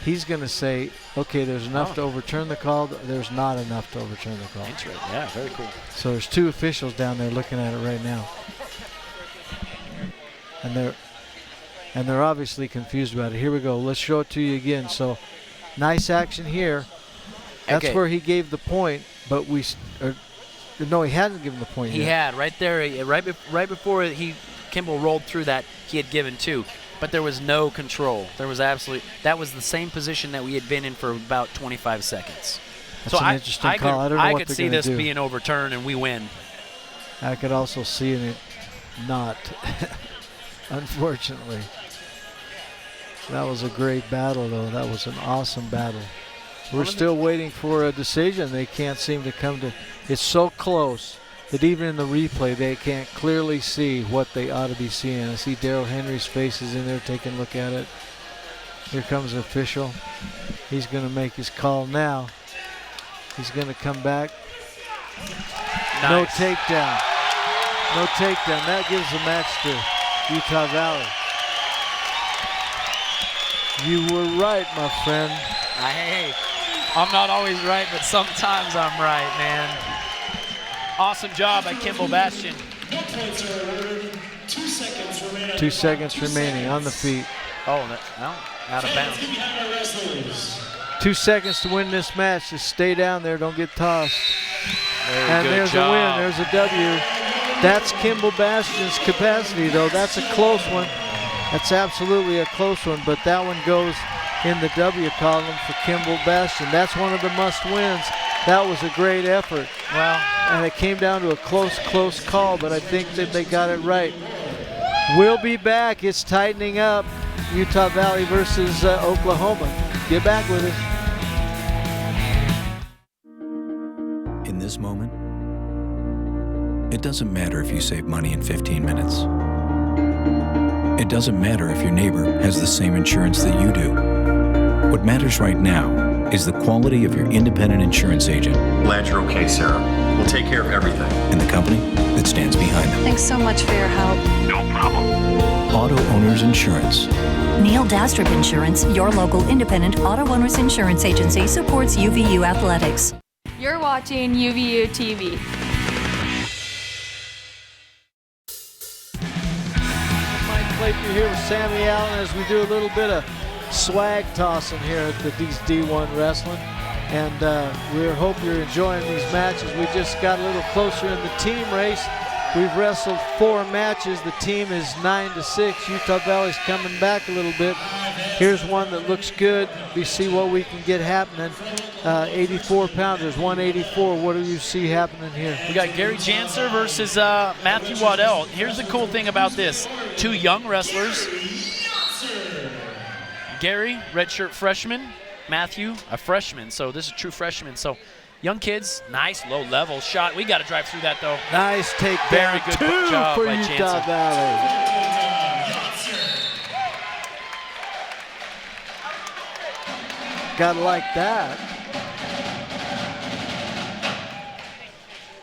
He's going to say, okay, there's enough to overturn the call. There's not enough to overturn the call. Interesting. Yeah, very cool. So there's 2 officials down there looking at it right now. And they're obviously confused about it. Here we go. Let's show it to you again. So nice action here. That's where he gave the point, but no, he hadn't given the point He yet. had right there, right before Kimball rolled through that, he had given 2, but there was no control. There was that was the same position that we had been in for about 25 seconds. That's an interesting call. I don't know what they're could see gonna this do. being overturned and we win. I could also see it not, unfortunately. That was a great battle, though. That was an awesome battle. We're still waiting for a decision. They can't seem to come to. It's so close that even in the replay, they can't clearly see what they ought to be seeing. I see Daryl Henry's face is in there taking a look at it. Here comes the official. He's going to make his call now. He's going to come back. Nice. No takedown. No takedown. That gives the match to Utah Valley. You were right, my friend. Hey, I'm not always right, but sometimes I'm right, man. Awesome job by Kimball Bastian. 2 seconds remaining. 2 seconds remaining on the feet. Oh, no, out of bounds. 2 seconds to win this match. Just stay down there. Don't get tossed. And good there's job. a win. There's a W. That's Kimball Bastian's capacity, though. That's a close one. That's absolutely a close one, but that one goes in the W column for Kimball Bastian. That's one of the must-wins. That was a great effort. Well, and it came down to a close call, but I think that they got it right. We'll be back. It's tightening up. Utah Valley versus Oklahoma. Get back with us. In this moment, it doesn't matter if you save money in 15 minutes. It doesn't matter if your neighbor has the same insurance that you do. What matters right now is the quality of your independent insurance agent. Glad you're okay, Sarah. We'll take care of everything. And the company that stands behind them. Thanks so much for your help. No problem. Auto Owners Insurance. Neil Dastrup Insurance, your local independent auto owners insurance agency, supports UVU athletics. You're watching UVU TV. You're here with Sammy Allen as we do a little bit of swag tossing here at the D1 Wrestling. And we hope you're enjoying these matches. We just got a little closer in the team race. We've wrestled 4 matches. The team is 9-6. Utah Valley's coming back a little bit. Here's one that looks good. We see what we can get happening. 84 pounders, 184. What do you see happening here? We got Gary Chancellor versus Matthew Waddell. Here's the cool thing about this. 2 young wrestlers. Gary, redshirt freshman. Matthew, a freshman. So this is a true freshman. So young kids, nice low-level shot. We got to drive through that, though. Nice takedown. Very good 2 job for by Utah Jensen. Valley. Gotta like that.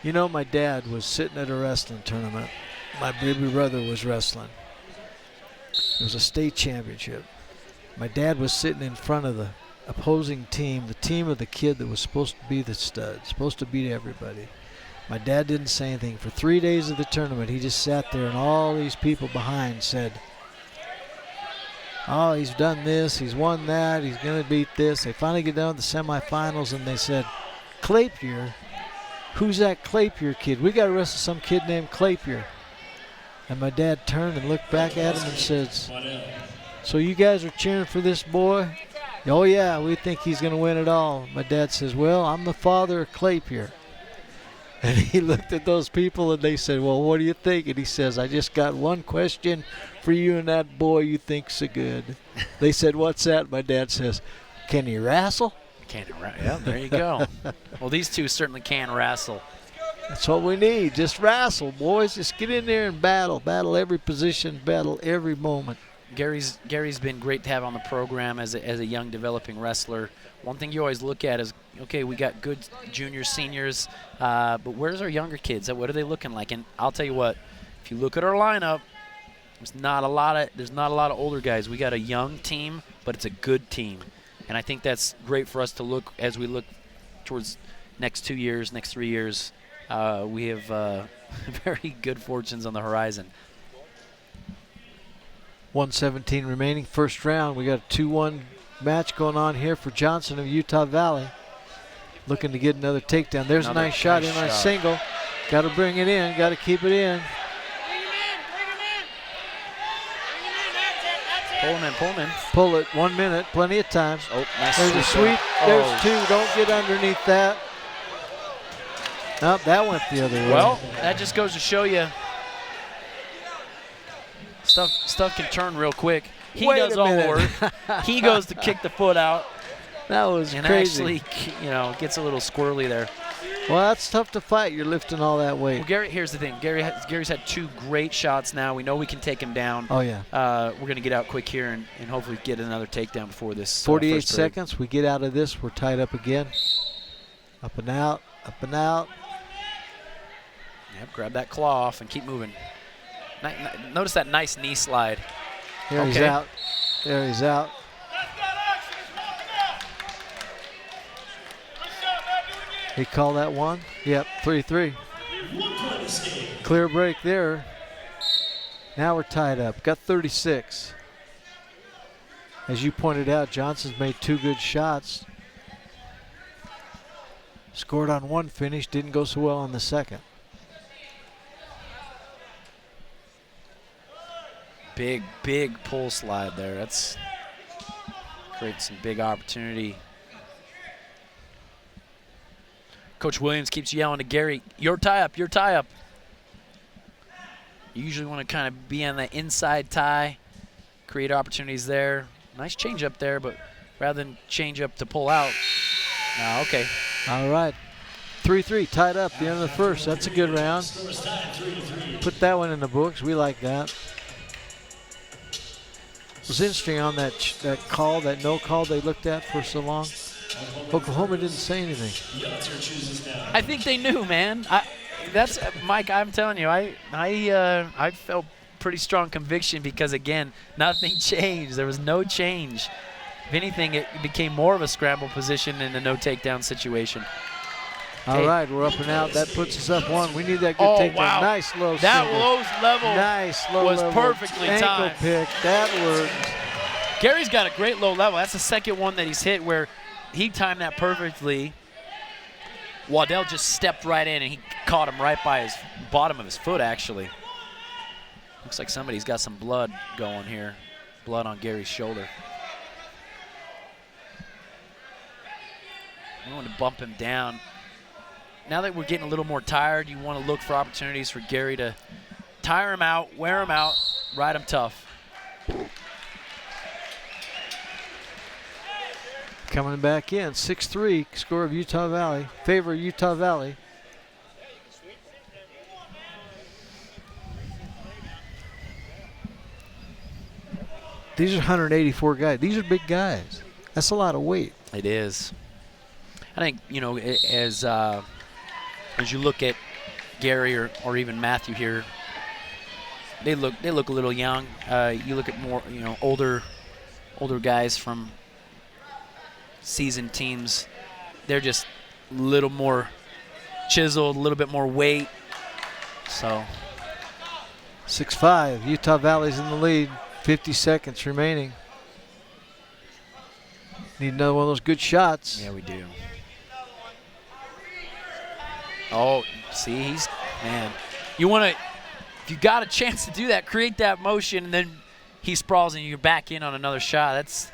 You know, my dad was sitting at a wrestling tournament. My baby brother was wrestling. It was a state championship. My dad was sitting in front of the opposing team, the team of the kid that was supposed to be the stud, supposed to beat everybody. My dad didn't say anything. For 3 days of the tournament, he just sat there, and all these people behind said, oh, he's done this, he's won that, he's going to beat this. They finally get down to the semifinals, and they said, Clapier? Who's that Clapier kid? We got to wrestle some kid named Clapier. And my dad turned and looked back at him and says, so you guys are cheering for this boy? Oh, yeah, we think he's going to win it all. My dad says, well, I'm the father of Clapier. And he looked at those people and they said, well, what do you think? And he says, I just got one question for you and that boy you think's so good. They said, what's that? My dad says, can he wrestle? Can he wrestle? Yeah, there you go. Well, these two certainly can wrestle. That's what we need. Just wrestle, boys. Just get in there and battle. Battle every position, battle every moment. Gary's been great to have on the program as a young developing wrestler. One thing you always look at is, okay, we got good juniors, seniors, but where's our younger kids? What are they looking like? And I'll tell you what, if you look at our lineup, there's not a lot of older guys. We got a young team, but it's a good team, and I think that's great for us to look as we look towards next 2 years, next 3 years. We have very good fortunes on the horizon. 1:17 remaining, first round. We got a 2-1 match going on here for Johnson of Utah Valley. Looking to get another takedown. There's Another a nice shot in on a single. Got to bring it in. Got to keep it in. Pull him in, pull him in. Pull it. 1 minute. Plenty of time. Oh, nice. There's a sweep. There's 2. Don't get underneath that. Nope, that went the other way. Well, that just goes to show you stuff can turn real quick. He does all the work. He goes to kick the foot out. That was and crazy. actually, gets a little squirrely there. Well, that's tough to fight. You're lifting all that weight. Well, Gary, here's the thing. Gary's had 2 great shots now. We know we can take him down. Oh, yeah. We're going to get out quick here and hopefully get another takedown before this 48 first period. seconds. We get out of this. We're tied up again. Up and out. Up and out. Yep, grab that claw off and keep moving. Notice that nice knee slide. There he's out. There he's out. He called that one? Yep, 3-3. Clear break there. Now we're tied up. Got 36. As you pointed out, Johnson's made 2 good shots. Scored on 1 finish, didn't go so well on the second. Big pull slide there. That's creates some big opportunity. Coach Williams keeps yelling to Gary, your tie up, your tie up. You usually want to kind of be on the inside tie, create opportunities there. Nice change up there, but rather than change up to pull out. No, okay. All right. 3-3, tied up, the end of the first. That's a good round. Put that one in the books. We like that. It was interesting on that call, that no call they looked at for so long. Oklahoma didn't say anything. I think they knew, man. That's Mike. I'm telling you, I felt pretty strong conviction because again, nothing changed. There was no change. If anything, it became more of a scramble position in a no takedown situation. All right, we're up and out. That puts us up 1. We need that good takedown. Wow. Nice low that single. Low level nice low was level. perfectly Ankle timed. pick. That works. Gary's got a great low level. That's the second one that he's hit where he timed that perfectly. Waddell just stepped right in, and caught him right by his bottom of his foot, actually. Looks like somebody's got some blood going here. Blood on Gary's shoulder. We want to bump him down. Now that we're getting a little more tired, you want to look for opportunities for Gary to tire him out, wear him out, ride him tough. Coming back in, 6-3, score of Utah Valley. Favor Utah Valley. These are 184 guys. These are big guys. That's a lot of weight. It is. I think, you know, as you look at Gary or even Matthew here, they look a little young. You look at more, you know, older guys from seasoned teams. They're just a little more chiseled, a little bit more weight. So 6-5. Utah Valley's in the lead. 50 seconds remaining. Need another one of those good shots. Yeah, we do. Oh, see, man. You want to, if you got a chance to do that, create that motion, and then he sprawls and you're back in on another shot. That's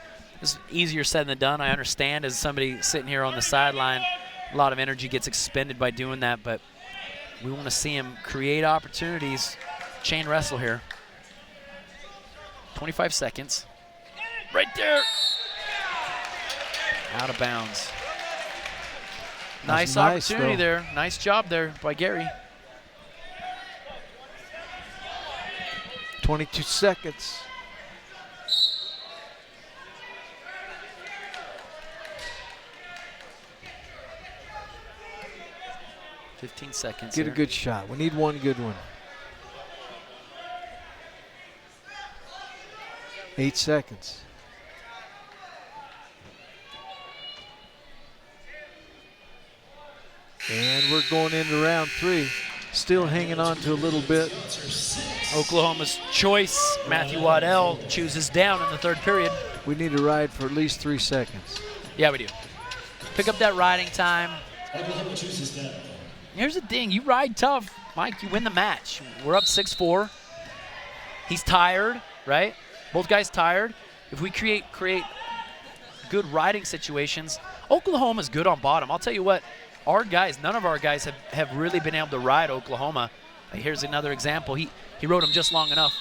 easier said than done. I understand as somebody sitting here on the sideline, a lot of energy gets expended by doing that, but we want to see him create opportunities, chain wrestle here. 25 seconds. Right there. Out of bounds. Nice opportunity there. Nice job there by Gary. 22 seconds. $15 seconds. Get a good shot. We need one good one. 8 seconds. And we're going into round 3. Still hanging on to a little bit. Oklahoma's choice. Matthew Waddell chooses down in the third period. We need to ride for at least 3 seconds. Yeah, we do. Pick up that riding time. Here's the thing. You ride tough, Mike. You win the match. We're up 6-4. He's tired, right? Both guys tired. If we create good riding situations, Oklahoma's good on bottom. I'll tell you what, our guys, none of our guys have really been able to ride Oklahoma. Here's another example. He rode him just long enough.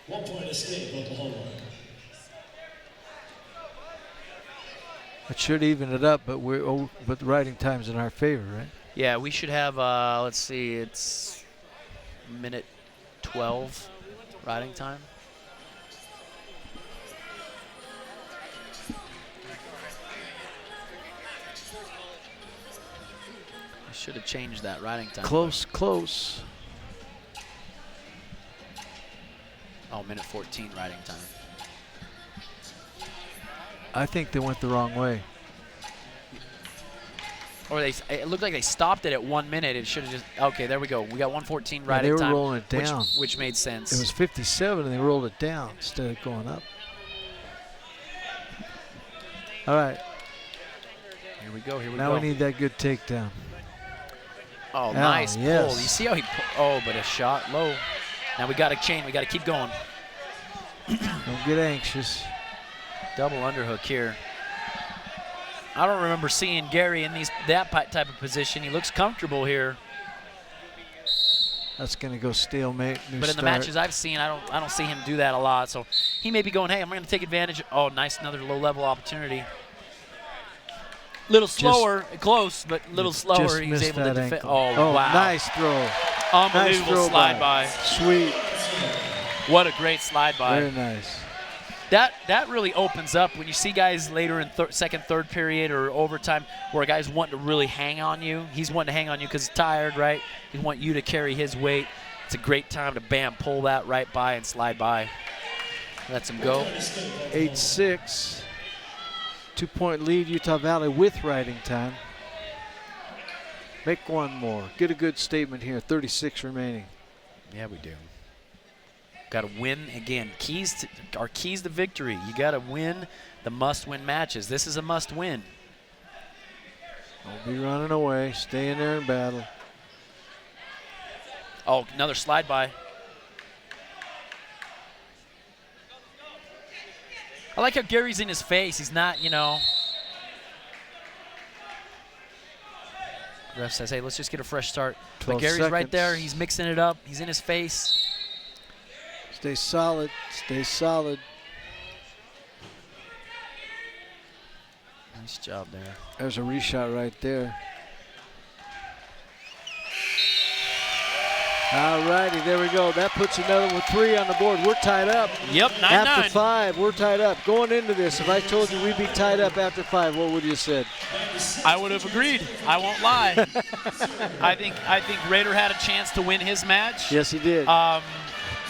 1 point escape, Oklahoma. It should even it up, but the riding time's in our favor, right? Yeah, we should have. Let's see, it's minute 12 riding time. I should have changed that riding time. Close. Oh, minute 14 riding time. I think they went the wrong way. Or it looked like they stopped it at 1 minute. It should have just, okay, there we go. We got 1:14 riding time. They were rolling it down. Which made sense. It was 57 and they rolled it down instead of going up. All right. Here we go, Now we need that good takedown. Oh, nice pull. You see how he but a shot low. Now we got to chain. We got to keep going. Don't get anxious. Double underhook here. I don't remember seeing Gary in that type of position. He looks comfortable here. That's going to go stalemate. But in the matches I've seen, I don't see him do that a lot. So he may be going, hey, I'm going to take advantage. Oh, nice, another low-level opportunity. Little slower, close, but a little slower. He's able to defend. Oh, wow. Nice throw. Unbelievable nice slide by. Sweet. What a great slide by. Very nice. That really opens up when you see guys later in second, third period or overtime where a guy's wanting to really hang on you. He's wanting to hang on you because he's tired, right? He wants you to carry his weight. It's a great time to, bam, pull that right by and slide by. Lets him go. 8-6. 2-point lead, Utah Valley with riding time. Make one more. Get a good statement here. 36 remaining. Yeah, we do. Got to win again. Our keys to victory. You got to win the must-win matches. This is a must-win. Don't be running away. Stay in there and battle. Oh, another slide by. I like how Gary's in his face. He's not, you know. Ref says, hey, let's just get a fresh start. But Gary's seconds. right there. He's mixing it up. He's in his face. Stay solid. Stay solid. Nice job there. There's a reshot right there. All righty, there we go. That puts another one 3 on the board. We're tied up. Yep, 9-9. After 5, we're tied up. Going into this, if I told you we'd be tied up after 5, what would you have said? I would have agreed. I won't lie. I think Rader had a chance to win his match. Yes, he did.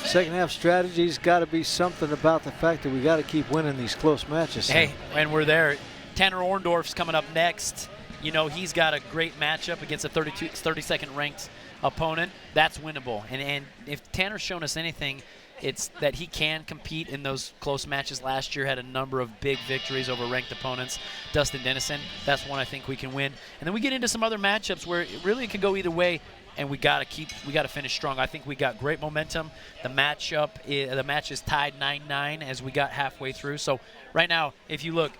Second half strategy's got to be something about the fact that we got to keep winning these close matches. Hey, and we're there. Tanner Orndorff's coming up next. You know, he's got a great matchup against a 32nd ranked opponent. That's winnable. And if Tanner's shown us anything, it's that he can compete in those close matches. Last year had a number of big victories over ranked opponents. Dustin Dennison, that's one I think we can win. And then we get into some other matchups where it really can go either way, and we got to finish strong. I think we got great momentum. The match is tied 9-9 as we got halfway through. So right now, if you look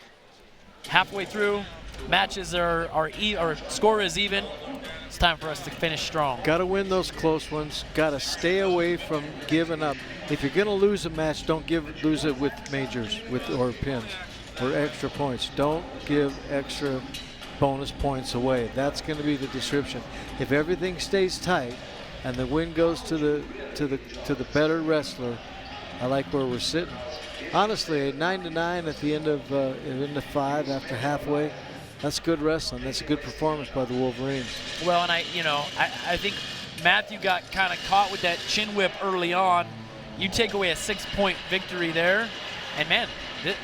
halfway through, matches our score is even. It's time for us to finish strong. Got to win those close ones. Got to stay away from giving up. If you're going to lose a match, don't lose it with majors or pins or extra points. Don't give extra bonus points away. That's going to be the description. If everything stays tight and the win goes to the better wrestler, I like where we're sitting. Honestly, a 9-9 at the end of 5 after halfway. That's good wrestling. That's a good performance by the Wolverines. Well, and I think Matthew got kind of caught with that chin whip early on. You take away a 6-point victory there, and man,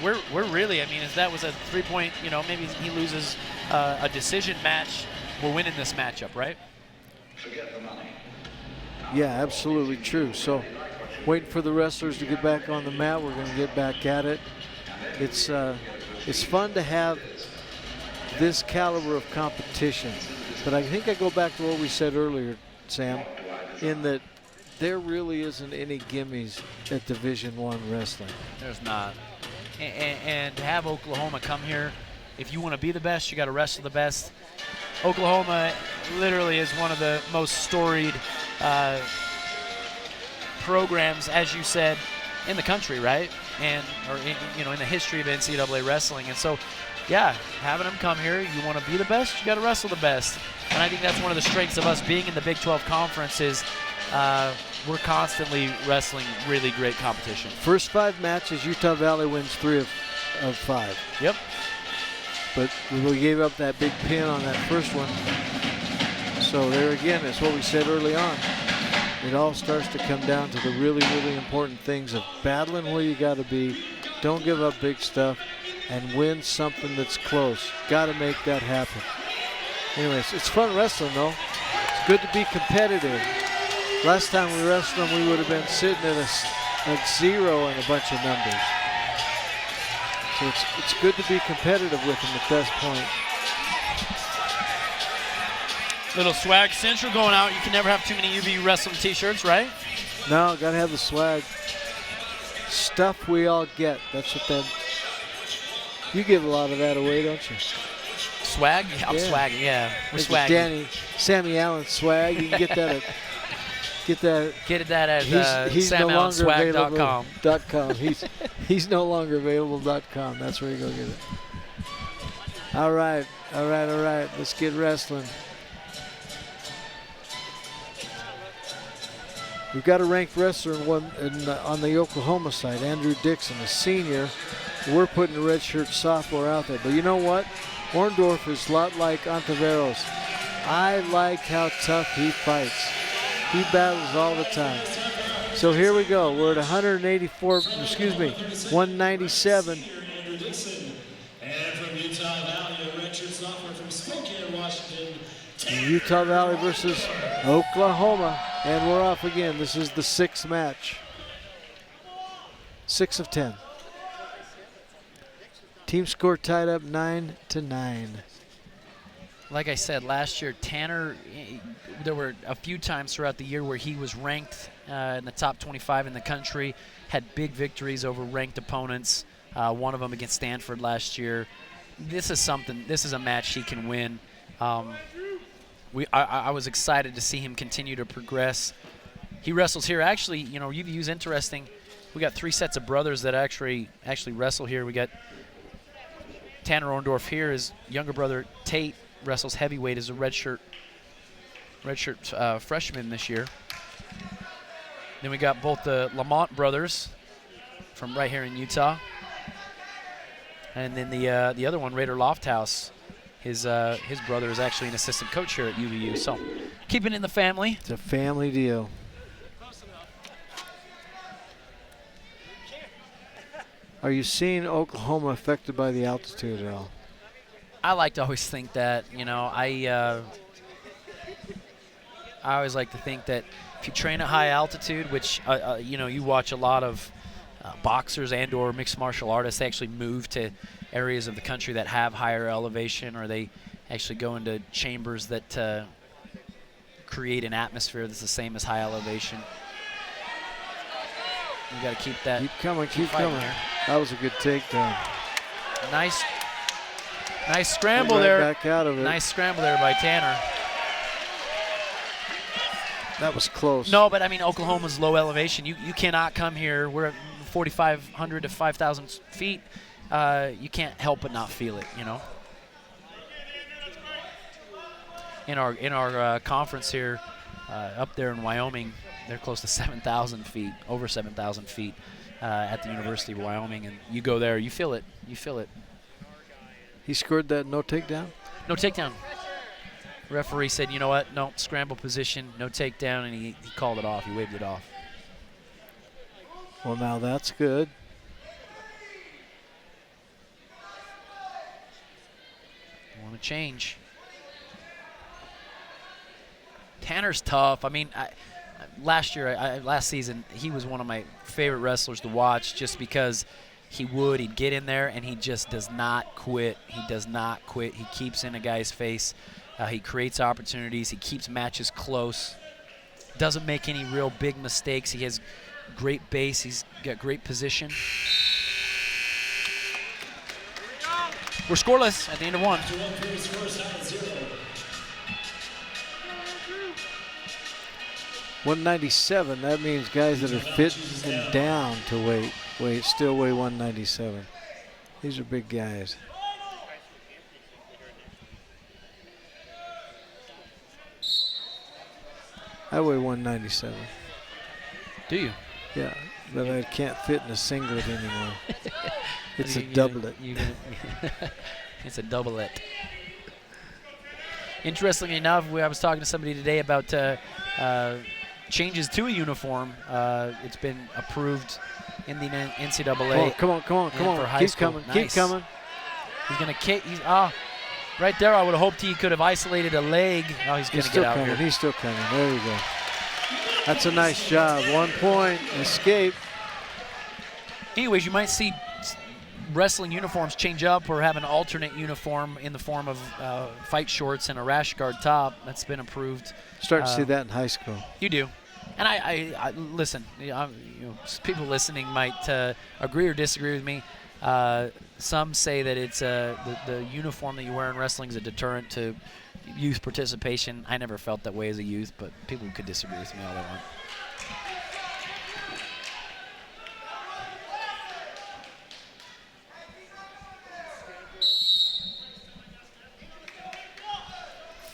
we're really. I mean, if that was a 3-point, maybe he loses a decision match, we're winning this matchup, right? Forget the money. Yeah, absolutely true. So, waiting for the wrestlers to get back on the mat. We're going to get back at it. It's fun to have this caliber of competition, but I think I go back to what we said earlier, Sam, in that there really isn't any gimmies at Division I wrestling. There's not. And to have Oklahoma come here, if you want to be the best, you got to wrestle the best. Oklahoma literally is one of the most storied programs, as you said, in the country, right? In the history of NCAA wrestling. And so, yeah, having them come here, you want to be the best, you got to wrestle the best. And I think that's one of the strengths of us being in the Big 12 Conference is we're constantly wrestling really great competition. First 5 matches, Utah Valley wins 3 of 5. Yep. But we gave up that big pin on that first one. So there again, that's what we said early on. It all starts to come down to the really, really important things of battling where you got to be, don't give up big stuff, and win something that's close. Got to make that happen. Anyways, it's fun wrestling, though. It's good to be competitive. Last time we wrestled them, we would have been sitting at 0 and a bunch of numbers. So it's good to be competitive with them at this point. Little swag central going out. You can never have too many UVU wrestling t-shirts, right? No, got to have the swag. Stuff we all get. That's what that... You give a lot of that away, don't you? Swag? I'm swagging, yeah. We're swagging. Sammy Allen swag. You can get that at... Get that at he's no longer SamAllenSwag.com. He's no longer available.com. That's where you go get it. All right. Let's get wrestling. We've got a ranked wrestler on the Oklahoma side, Andrew Dixon, a senior. We're putting a redshirt sophomore out there. But you know what? Orndorff is a lot like Ontiveros. I like how tough he fights. He battles all the time. So here we go. We're at 197. And from Utah Valley, a redshirt sophomore from Spokane, Washington. Utah Valley versus Oklahoma. And we're off again. This is the 6th match. 6 of 10. Team score tied up 9-9. like I said, last year, Tanner, there were a few times throughout the year where he was ranked in the top 25 in the country, had big victories over ranked opponents, one of them against Stanford last year. This is a match he can win. I was excited to see him continue to progress. He wrestles here. Actually, you know, UVU's interesting. We got 3 sets of brothers that actually wrestle here. We got Tanner Orndorff here. His younger brother, Tate, wrestles heavyweight as a redshirt freshman this year. Then we got both the Lamont brothers from right here in Utah. And then the other one, Raider Lofthouse, his brother is actually an assistant coach here at UVU. So keeping it in the family. It's a family deal. Are you seeing Oklahoma affected by the altitude at all? I like to always think that, you know, I always like to think that if you train at high altitude, which, you know, you watch a lot of boxers and or mixed martial artists, they actually move to areas of the country that have higher elevation, or they actually go into chambers that create an atmosphere that's the same as high elevation. You got to keep that. Keep coming. Here. That was a good takedown. Nice scramble there. Back out of it. Nice scramble there by Tanner. That was close. No, but I mean, Oklahoma's low elevation. You cannot come here. We're at 4,500 to 5,000 feet. You can't help but not feel it, you know. In our conference here, up there in Wyoming, they're close to 7,000 feet, over 7,000 feet at the University of Wyoming, and you go there, you feel it. You feel it. He scored that no takedown? No takedown. Referee said, you know what, no, scramble position, no takedown, and he called it off. He waved it off. Well, now that's good. Want to change. Tanner's tough. I mean, last season, he was one of my favorite wrestlers to watch just because he'd get in there and he just does not quit. He does not quit. He keeps in a guy's face. He creates opportunities. He keeps matches close. Doesn't make any real big mistakes. He has great base. He's got great position. We're scoreless at the end of one. 197. That means guys that are fit and down to still weigh 197. These are big guys. I weigh 197. Do you? Yeah, but I can't fit in a singlet anymore. It's a doublet. It's a doublet. Interestingly enough, I was talking to somebody today about changes to a uniform. It's been approved in the NCAA. Oh, come on. Keep coming. Nice. Keep coming. He's going to kick. Right there, I would have hoped he could have isolated a leg. Oh, he's going to get out here. He's still coming. There you go. That's a nice job. 1 point. Escape. Anyways, you might see wrestling uniforms change up or have an alternate uniform in the form of fight shorts and a rash guard top. That's been approved. Start to see that in high school. You do. And I listen, people listening might agree or disagree with me. Some say that it's the uniform that you wear in wrestling is a deterrent to youth participation. I never felt that way as a youth, but people could disagree with me all they want.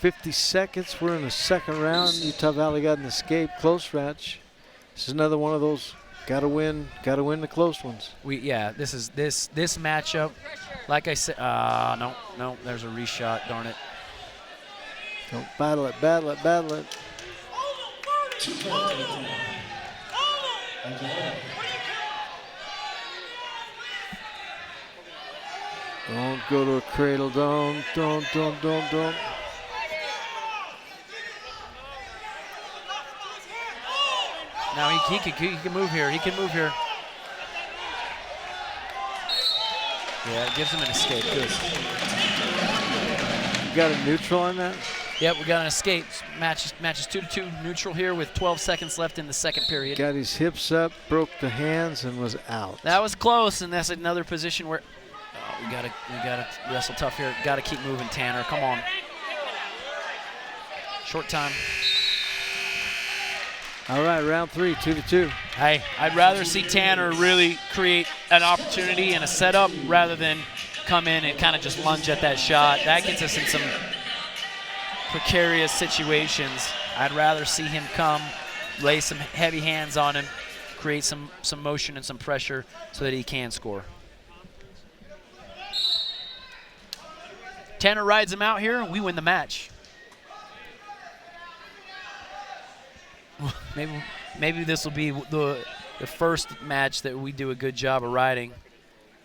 .50 seconds. We're in the second round. Utah Valley got an escape, close match. This is another one of those gotta win the close ones. This matchup. Like I said, no, there's a reshot. Darn it. Don't battle it. Don't go to a cradle. Don't. Now he can move here. Yeah, it gives him an escape. Good. We got a neutral on that? Yep, we got an escape. Matches 2-2 neutral here with 12 seconds left in the second period. Got his hips up, broke the hands, and was out. That was close, and that's another position where we gotta wrestle tough here. Gotta keep moving, Tanner. Come on. Short time. All right, round 3, 2-2. Hey, I'd rather see Tanner really create an opportunity and a setup rather than come in and kind of just lunge at that shot. That gets us in some precarious situations. I'd rather see him come, lay some heavy hands on him, create some motion and some pressure so that he can score. Tanner rides him out here, we win the match. Maybe this will be the first match that we do a good job of riding.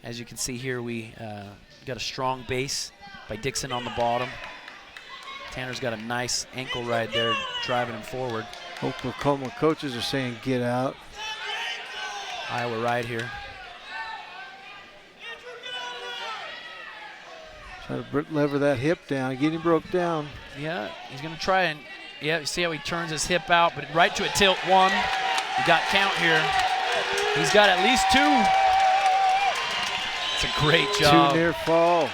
As you can see here, we got a strong base by Dixon on the bottom. Tanner's got a nice ankle ride there, driving him forward. Oklahoma coaches are saying get out. Iowa ride here. Try to lever that hip down, get him broke down. Yeah, he's gonna try and, yeah, you see how he turns his hip out, but right to a tilt 1. We got count here. He's got at least 2. It's a great job. 2 near fall.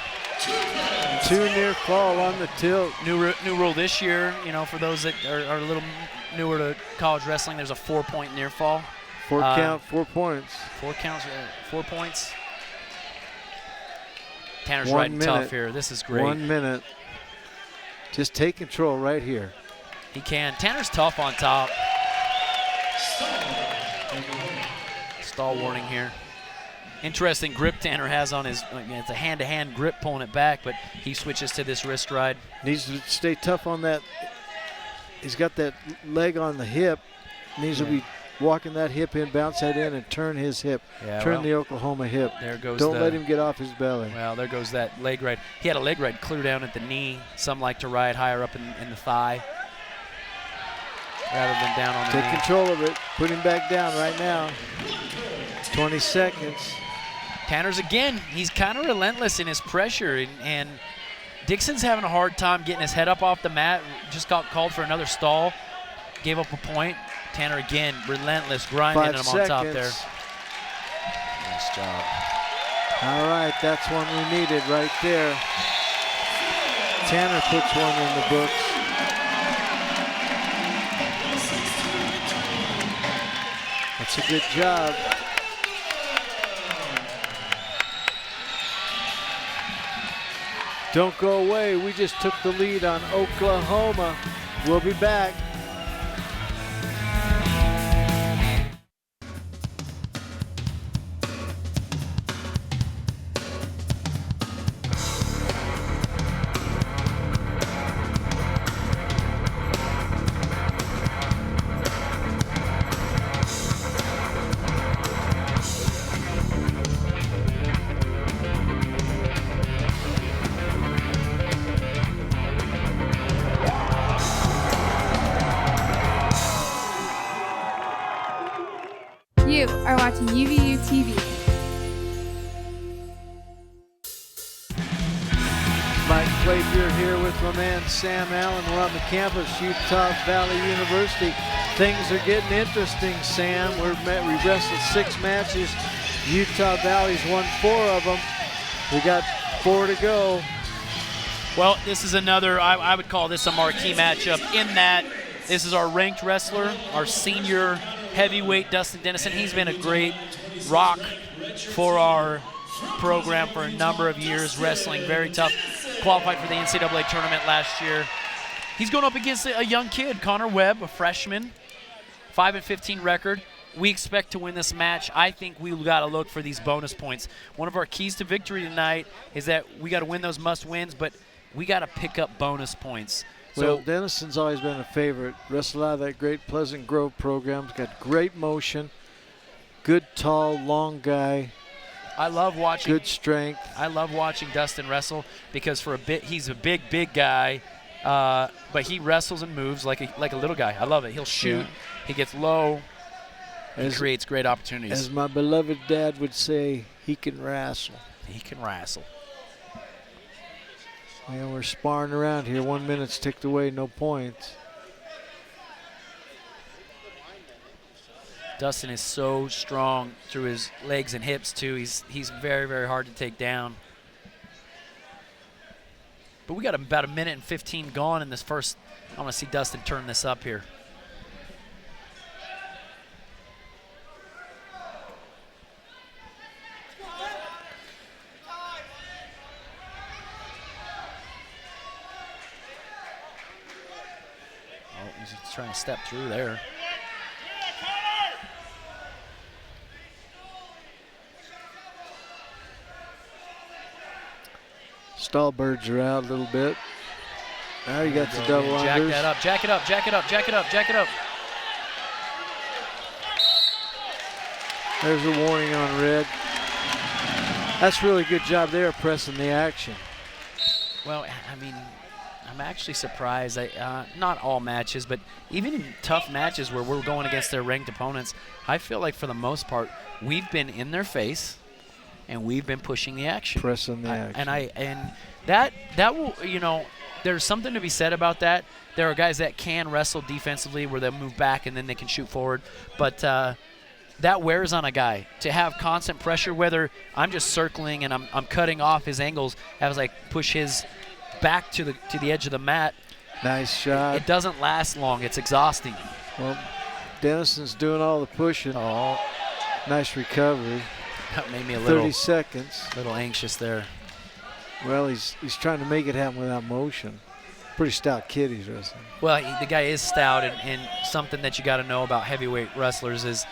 2 near fall on the tilt. New rule this year, you know, for those that are a little newer to college wrestling, there's a 4-point near fall. 4 count, 4 points. 4 counts, 4 points. Tanner's 1 riding minute. tough here. This is great. 1 minute. Just take control right here. He can. Tanner's tough on top. Stall warning here. Interesting grip Tanner has on his, it's a hand-to-hand grip pulling it back, but he switches to this wrist ride. Needs to stay tough on that. He's got that leg on the hip. Needs to be walking that hip in, bounce that in, and turn his hip. Yeah, turn the Oklahoma hip. There goes Don't let him get off his belly. Well, there goes that leg ride. He had a leg ride clear down at the knee. Some like to ride higher up in the thigh rather than down on the knee. Take control of it. Put him back down right now. 20 seconds. Tanner's again, he's kind of relentless in his pressure, and Dixon's having a hard time getting his head up off the mat. Just got called for another stall. Gave up a point. Tanner again, relentless, grinding him on top there. Nice job. All right, that's one we needed right there. Tanner puts one in the books. That's a good job. Don't go away. We just took the lead on Oklahoma. We'll be back. You are watching UVU TV. Mike Clapier here with my man Sam Allen. We're on the campus, Utah Valley University. Things are getting interesting, Sam. We wrestled 6 matches. Utah Valley's won 4 of them. We got 4 to go. Well, this is another, I would call this a marquee matchup in that this is our ranked wrestler, our senior heavyweight Dustin Dennison. He's been a great rock for our program for a number of years, wrestling very tough. Qualified for the NCAA tournament last year. He's going up against a young kid, Connor Webb, a freshman, 5-15 record. We expect to win this match. I think we've got to look for these bonus points. One of our keys to victory tonight is that we got to win those must-wins, but we got to pick up bonus points. Well, So Dennison's always been a favorite. Wrestled out of that great Pleasant Grove program. He's got great motion. Good, tall, long guy. I love watching. Good strength. I love watching Dustin wrestle because for a bit he's a big guy, but he wrestles and moves like a little guy. I love it. He'll shoot. Yeah. He gets low. He creates great opportunities. As my beloved dad would say, he can wrestle. He can wrestle. And we're sparring around here. 1 minute's ticked away, no points. Dustin is so strong through his legs and hips too. He's very, very hard to take down. But we got about 1:15 gone in this first. I want to see Dustin turn this up here. Oh, he's trying to step through there. Stallbirds are out a little bit. Now you got the double unders. Jack that up, jack it up, jack it up, jack it up, jack it up. There's a warning on red. That's really good job there, pressing the action. Well, I mean, I'm actually surprised. Not all matches, but even in tough matches where we're going against their ranked opponents, I feel like for the most part, we've been in their face and we've been pushing the action. Pressing the action. And that will, you know, there's something to be said about that. There are guys that can wrestle defensively where they'll move back and then they can shoot forward. But that wears on a guy to have constant pressure, whether I'm just circling and I'm cutting off his angles as I push his back to the edge of the mat. Nice shot. It doesn't last long. It's exhausting. Well, Dennison's doing all the pushing. Oh. Nice recovery. That made me a little 30 seconds. A little anxious there. Well, he's trying to make it happen without motion. Pretty stout kid he's wrestling. Well, the guy is stout, and something that you got to know about heavyweight wrestlers is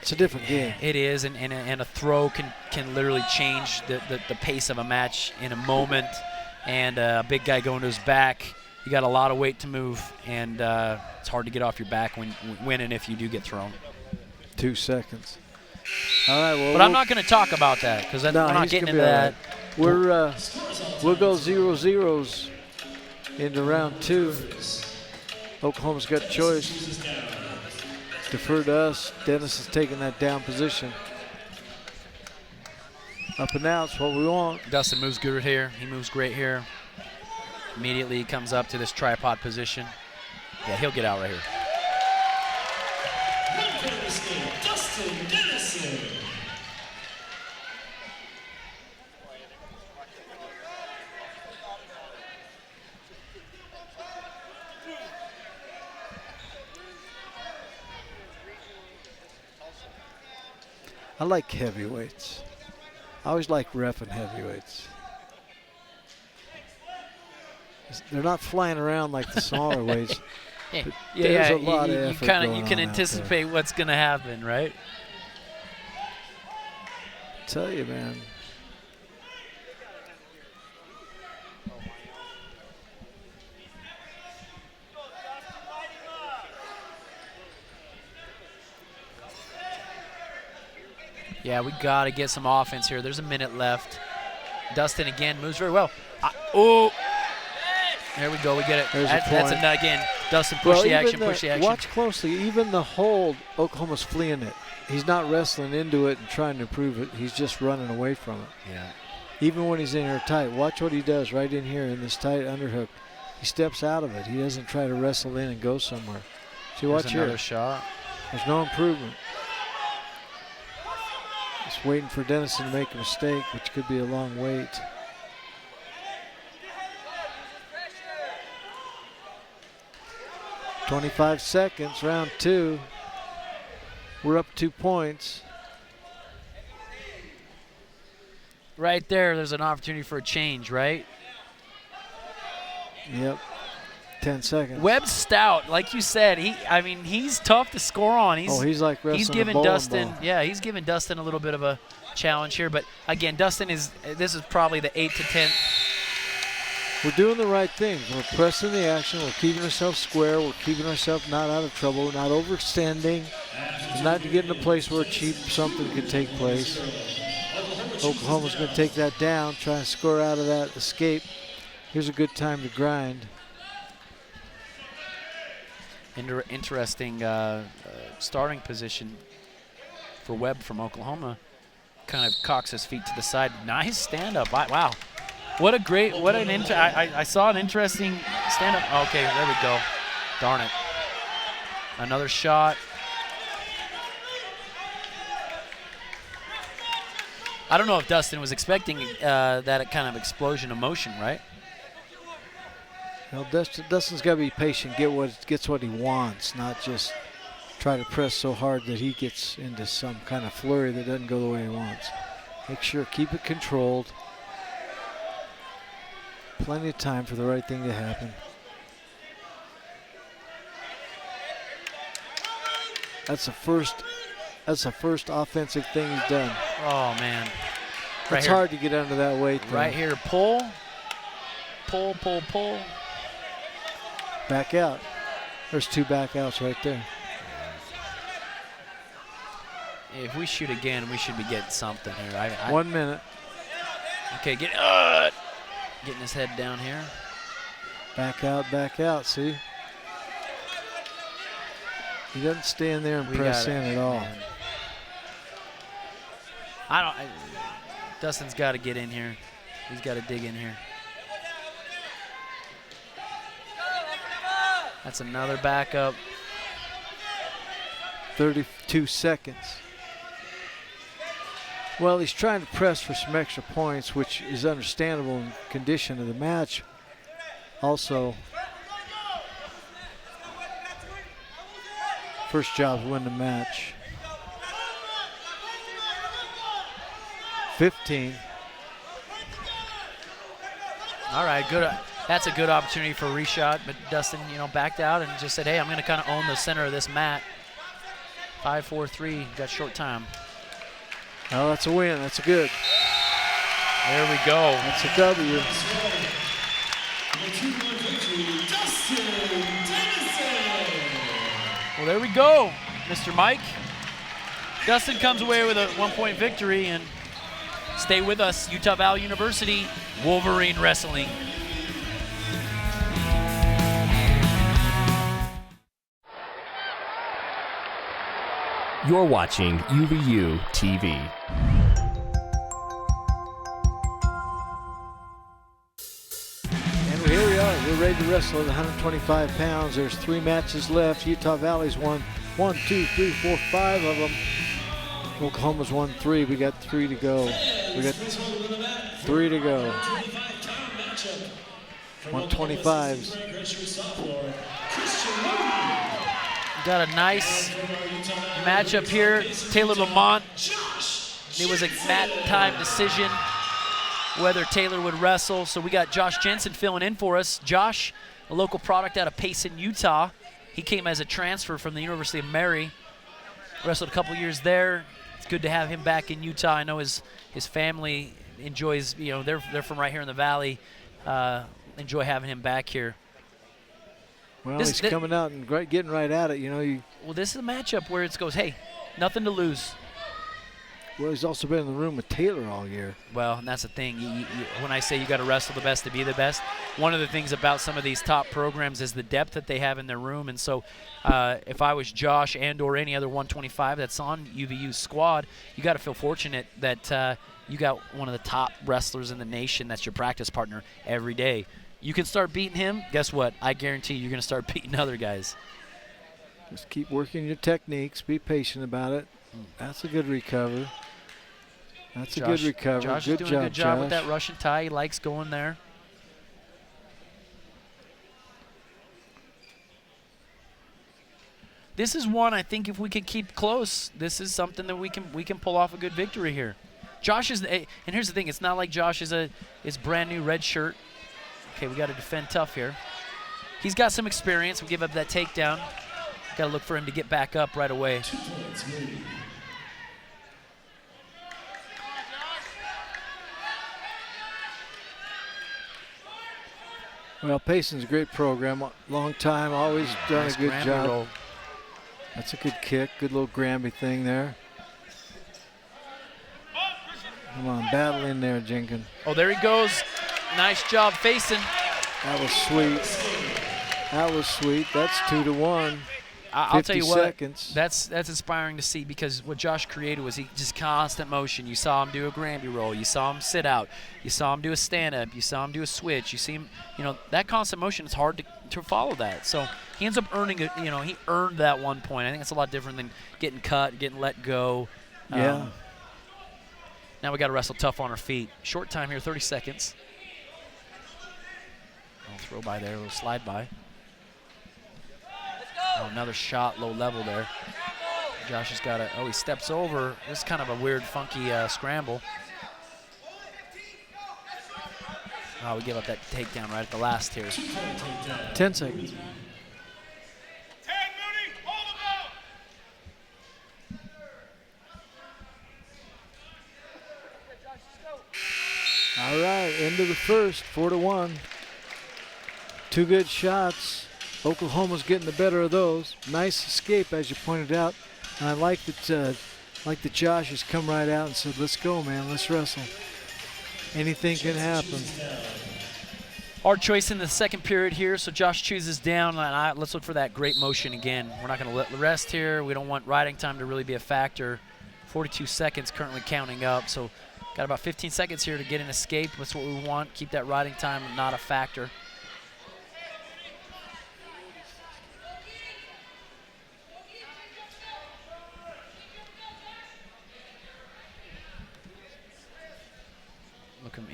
it's a different game. It is, and a throw can literally change the pace of a match in a moment. And a big guy going to his back, you got a lot of weight to move, and it's hard to get off your back when and if you do get thrown. 2 seconds. All right, well, but I'm not going to talk about that because we're not getting into that. Right. We'll go 0-0s into round 2. Oklahoma's got a choice. Defer to us. Dennis is taking that down position. Up and out's what we want. Dustin moves good here. He moves great here. Immediately he comes up to this tripod position. Yeah, he'll get out right here. Dustin Dennison. I like heavyweights. I always like reffing heavyweights. They're not flying around like the smaller weights. Yeah, a lot of effort you can anticipate what's going to happen, right? I tell you, man. Yeah, we got to get some offense here. There's a minute left. Dustin again moves very well. Oh, there we go. We get it. That's again. Dustin push the action, push the action. Watch closely. Even the hold, Oklahoma's fleeing it. He's not wrestling into it and trying to improve it. He's just running away from it. Yeah. Even when he's in here tight. Watch what he does right in here in this tight underhook. He steps out of it. He doesn't try to wrestle in and go somewhere. See, watch here. Another shot. There's no improvement. Just waiting for Dennison to make a mistake, which could be a long wait. .25 seconds, round 2. We're up 2 points. Right there's an opportunity for a change, right? Yep. 10 seconds. Webb's stout, like you said. He's tough to score on. He's like wrestling he's giving a bowling Dustin, ball. yeah, he's giving Dustin a little bit of a challenge here. But again, this is probably the 8 to 10. We're doing the right thing. We're pressing the action. We're keeping ourselves square. We're keeping ourselves not out of trouble. We're not overextending. We're not to get in a place where cheap something could take place. Oklahoma's going to take that down, try to score out of that escape. Here's a good time to grind. Interesting starting position for Webb from Oklahoma. Kind of cocks his feet to the side. Nice stand-up. Wow. What an I saw an interesting stand-up. Okay, there we go. Darn it. Another shot. I don't know if Dustin was expecting that kind of explosion of motion, right? Well, Dustin's got to be patient, gets what he wants, not just try to press so hard that he gets into some kind of flurry that doesn't go the way he wants. Make sure, keep it controlled. Plenty of time for the right thing to happen. That's the first offensive thing he's done. Oh man. It's hard to get under that weight though. Right here, pull. Pull. Back out. There's 2 back outs right there. If we shoot again, we should be getting something here. 1 minute. Okay, getting his head down here. Back out, see? He doesn't stand there and press in at all. Man. Dustin's got to get in here. He's got to dig in here. That's another backup. 32 seconds. Well, he's trying to press for some extra points, which is understandable in condition of the match. Also, first job to win the match. 15. All right, good. That's a good opportunity for a reshot, but Dustin, backed out and just said, hey, I'm going to kind of own the center of this mat. 5-4-3, got short time. Oh, that's a win. That's a good. There we go. That's a W. Well, there we go, Mr. Mike. Dustin comes away with a 1-point victory, and stay with us, Utah Valley University, Wolverine Wrestling. You're watching UVU TV. And here we are. We're ready to wrestle at 125 pounds. There's 3 matches left. Utah Valley's won 1, 2, 3, 4, 5 of them. Oklahoma's won 3. We got 3 to go. We got 3 to go. 125s. Got a nice matchup here. Taylor Lamont. It was a mat time decision whether Taylor would wrestle. So we got Josh Jensen filling in for us. Josh, a local product out of Payson, Utah. He came as a transfer from the University of Mary. Wrestled a couple years there. It's good to have him back in Utah. I know his family enjoys, they're from right here in the Valley. Enjoy having him back here. Well, he's coming out and getting right at it, Well, this is a matchup where it goes, hey, nothing to lose. Well, he's also been in the room with Taylor all year. Well, and that's the thing. When I say you got to wrestle the best to be the best, one of the things about some of these top programs is the depth that they have in their room. And so if I was Josh and or any other 125 that's on UVU's squad, you got to feel fortunate that you got one of the top wrestlers in the nation that's your practice partner every day. You can start beating him, guess what? I guarantee you're going to start beating other guys. Just keep working your techniques. Be patient about it. That's a good recover. That's a good recover. Josh good is doing job, a good job Josh. with that Russian tie. He likes going there. This is one I think if we can keep close, this is something that we can pull off a good victory here. Josh is, and here's the thing, it's not like Josh is brand new red shirt. Okay, we got to defend tough here. He's got some experience. We give up that takedown. Got to look for him to get back up right away. 2 points, Moody. Well, Payson's a great program. Long time, always done Nice a good Granby job. roll. That's a good kick. Good little Granby thing there. Come on, battle in there, Jenkins. Oh, there he goes. Nice job facing. That was sweet. That was sweet. That's 2-1. I'll tell you what, seconds. that's inspiring to see, because what Josh created was he just constant motion. You saw him do a Granby roll. You saw him sit out. You saw him do a stand-up. You saw him do a switch. You see him, that constant motion, it's hard to follow that. So he ends up earning it. He earned that 1 point. I think it's a lot different than getting cut, getting let go. Yeah. Now we got to wrestle tough on our feet. Short time here, 30 seconds. Little throw by there, a little slide by. Oh, another shot, low level there. Josh has got he steps over. This is kind of a weird, funky scramble. Oh, we give up that takedown right at the last here. 10 seconds. All right, end of the first, 4-1. 2 good shots. Oklahoma's getting the better of those. Nice escape, as you pointed out. And I like that Josh has come right out and said, let's go, man, let's wrestle. Anything can happen. Hard choice in the second period here, so Josh chooses down. And let's look for that great motion again. We're not going to let the rest here. We don't want riding time to really be a factor. 42 seconds currently counting up, so got about 15 seconds here to get an escape. That's what we want. Keep that riding time not a factor.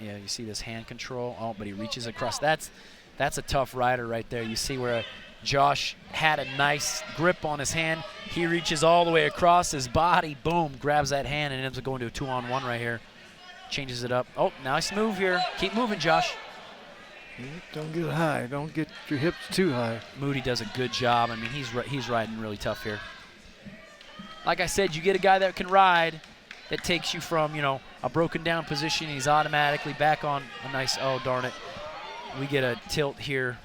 Yeah, you see this hand control. Oh, but he reaches across. That's a tough rider right there. You see where Josh had a nice grip on his hand. He reaches all the way across his body. Boom, grabs that hand and ends up going to a 2-on-1 right here. Changes it up. Oh, nice move here. Keep moving, Josh. Don't get high. Don't get your hips too high. Moody does a good job. I mean, he's riding really tough here. Like I said, you get a guy that can ride, that takes you from, a broken down position. He's automatically back on a nice, oh, darn it. We get a tilt here.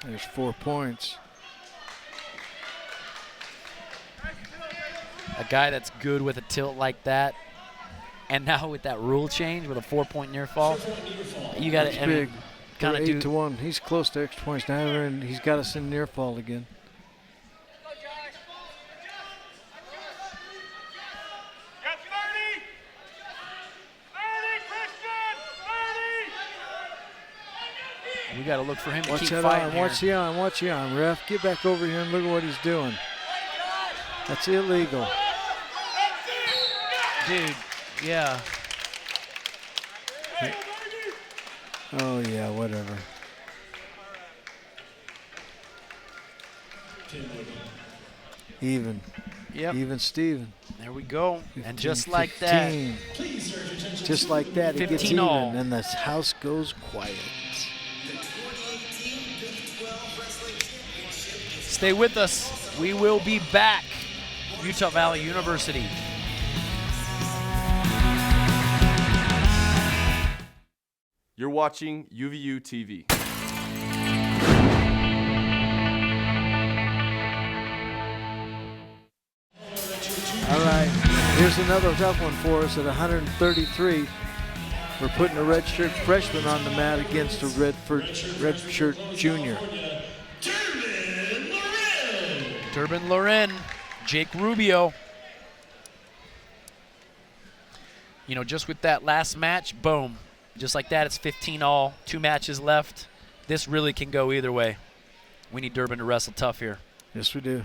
There's 4 points. A guy that's good with a tilt like that, and now with that rule change with a 4-point near fall, you got to big. Kind of 8-1. He's close to extra points now, and he's got us in near fall again. We got to look for him to watch keep that fighting arm. here. Watch the arm. Watch the arm. Ref, get back over here and look at what he's doing. That's illegal. Dude, yeah. Oh, yeah, whatever. Even. Yep. Even Steven. There we go. 15, and just like 15. That. Just like that, it gets even. All. And the house goes quiet. Stay with us. We will be back. Utah Valley University. You're watching UVU TV. All right, here's another tough one for us at 133. We're putting a redshirt freshman on the mat against a redshirt junior. Durbin Loren, Jake Rubio. Just with that last match, boom. Just like that, it's 15 all, 2 matches left. This really can go either way. We need Durbin to wrestle tough here. Yes, we do.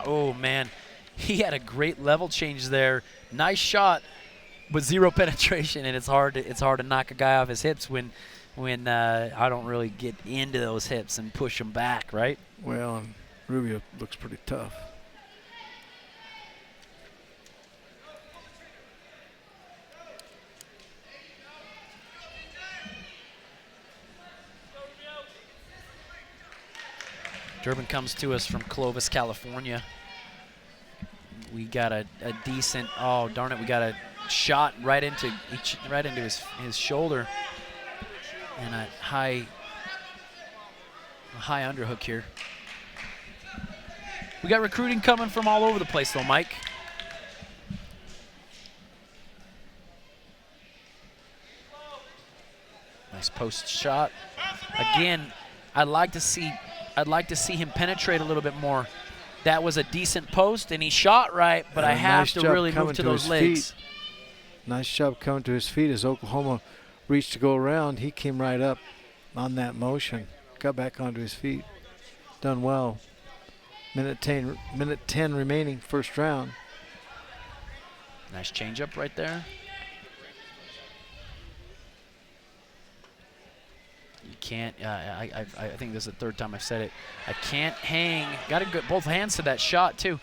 Oh, man. He had a great level change there. Nice shot, but 0 penetration, and it's hard to knock a guy off his hips when I don't really get into those hips and push them back, right? Well, Rubio looks pretty tough. Durbin comes to us from Clovis, California. We got a decent, oh darn it, we got a shot right into his shoulder, and a high underhook here. We got recruiting coming from all over the place, though, Mike. Nice post shot. Again, I'd like to see him penetrate a little bit more. That was a decent post, and he shot right, but I have to really move to those legs. Nice job coming to his feet as Oklahoma reached to go around. He came right up on that motion, got back onto his feet. Done well. Minute 10 remaining, first round. Nice changeup right there. You can't, I think this is the third time I've said it. I can't hang, got to get both hands to that shot too.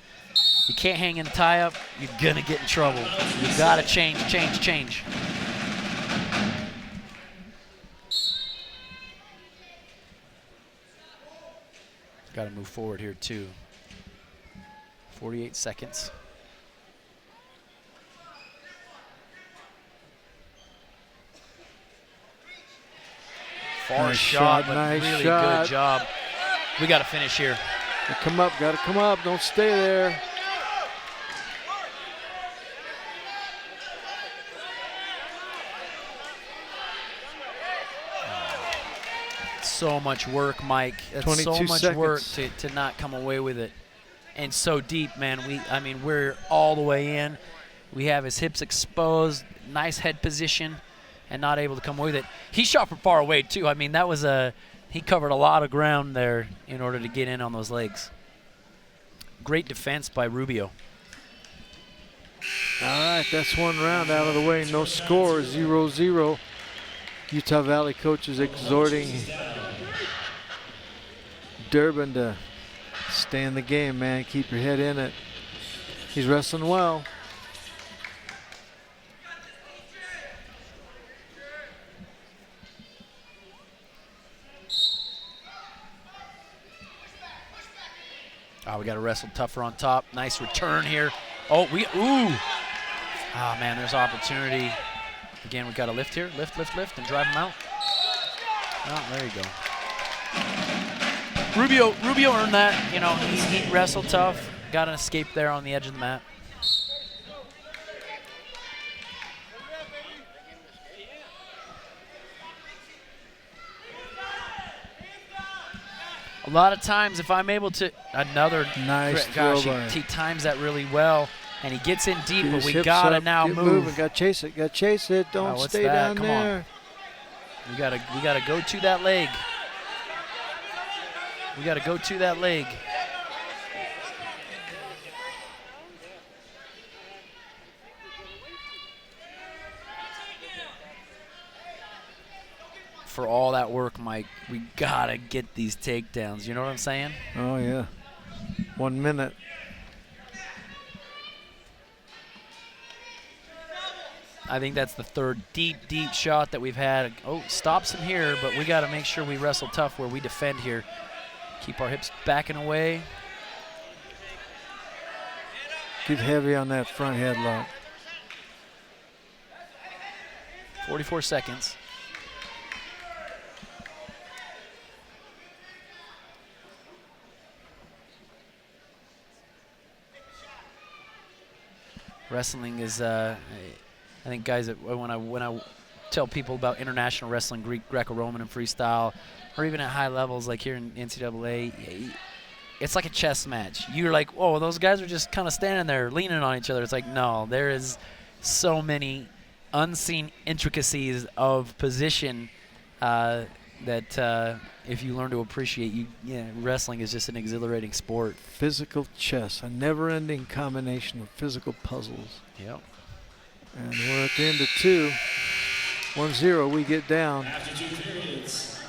You can't hang in the tie up, you're gonna get in trouble. You gotta change. Gotta move forward here too. 48 seconds. Far shot, but nice really shot. good job. We got to finish here. Gotta come up, don't stay there. So much work, Mike. That's so much work to not come away with it. And so deep, man. We're all the way in. We have his hips exposed, nice head position, and not able to come away with it. He shot from far away too. I mean, that was he covered a lot of ground there in order to get in on those legs. Great defense by Rubio. All right, that's one round out of the way. No score, 0-0. Utah Valley coaches exhorting Durbin to stay in the game, man. Keep your head in it. He's wrestling well. Oh, we got to wrestle tougher on top. Nice return here. Oh, ooh. Oh, man, there's opportunity. Again, we got to lift here. Lift, and drive him out. Oh, there you go. Rubio earned that. You know, he wrestled tough. Got an escape there on the edge of the mat. A lot of times, if I'm able to, nice gosh, he times that really well, and he gets in deep, but we gotta now move. Got to chase it. Don't stay down there. We gotta go to that leg. We gotta go to that leg. For all that work, Mike, we gotta get these takedowns. You know what I'm saying? Oh yeah. 1 minute. I think that's the third deep shot that we've had. Oh, stops him here, but we got to make sure we wrestle tough where we defend here. Keep our hips backing away. Get heavy on that front headlock. 44 seconds. Wrestling is, I think, guys, when I tell people about international wrestling, Greek, Greco-Roman, and freestyle, or even at high levels like here in NCAA, it's like a chess match. You're like, oh, those guys are just kind of standing there leaning on each other. It's like, no, there is so many unseen intricacies of position that if you learn to appreciate, wrestling is just an exhilarating sport. Physical chess, a never-ending combination of physical puzzles. Yep. And we're at the end of 2. 1-0, we get down. After 2 periods,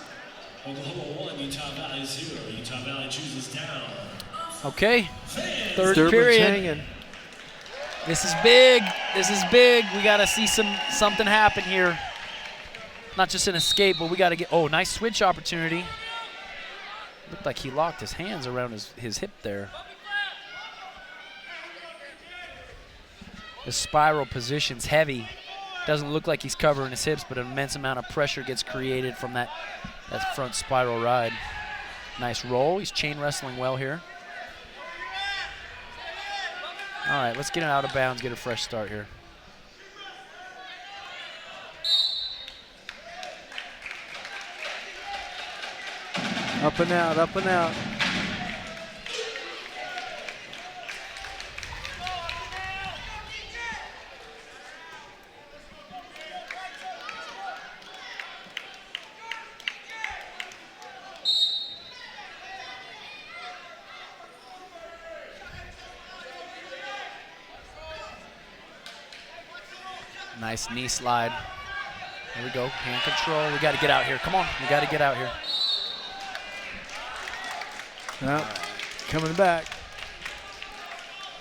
Oklahoma 1, Utah Valley 0. Utah Valley chooses down. Okay, third Durbin's period. Hanging. This is big. This is big. We got to see something happen here. Not just an escape, but we got to get. Oh, nice switch opportunity. Looked like he locked his hands around his hip there. The spiral position's heavy. Doesn't look like he's covering his hips, but an immense amount of pressure gets created from that front spiral ride. Nice roll. He's chain wrestling well here. All right, let's get it out of bounds, get a fresh start here. Up and out, up and out. Nice knee slide. Here we go, hand control. We got to get out here. Come on, we got to get out here. Well, coming back.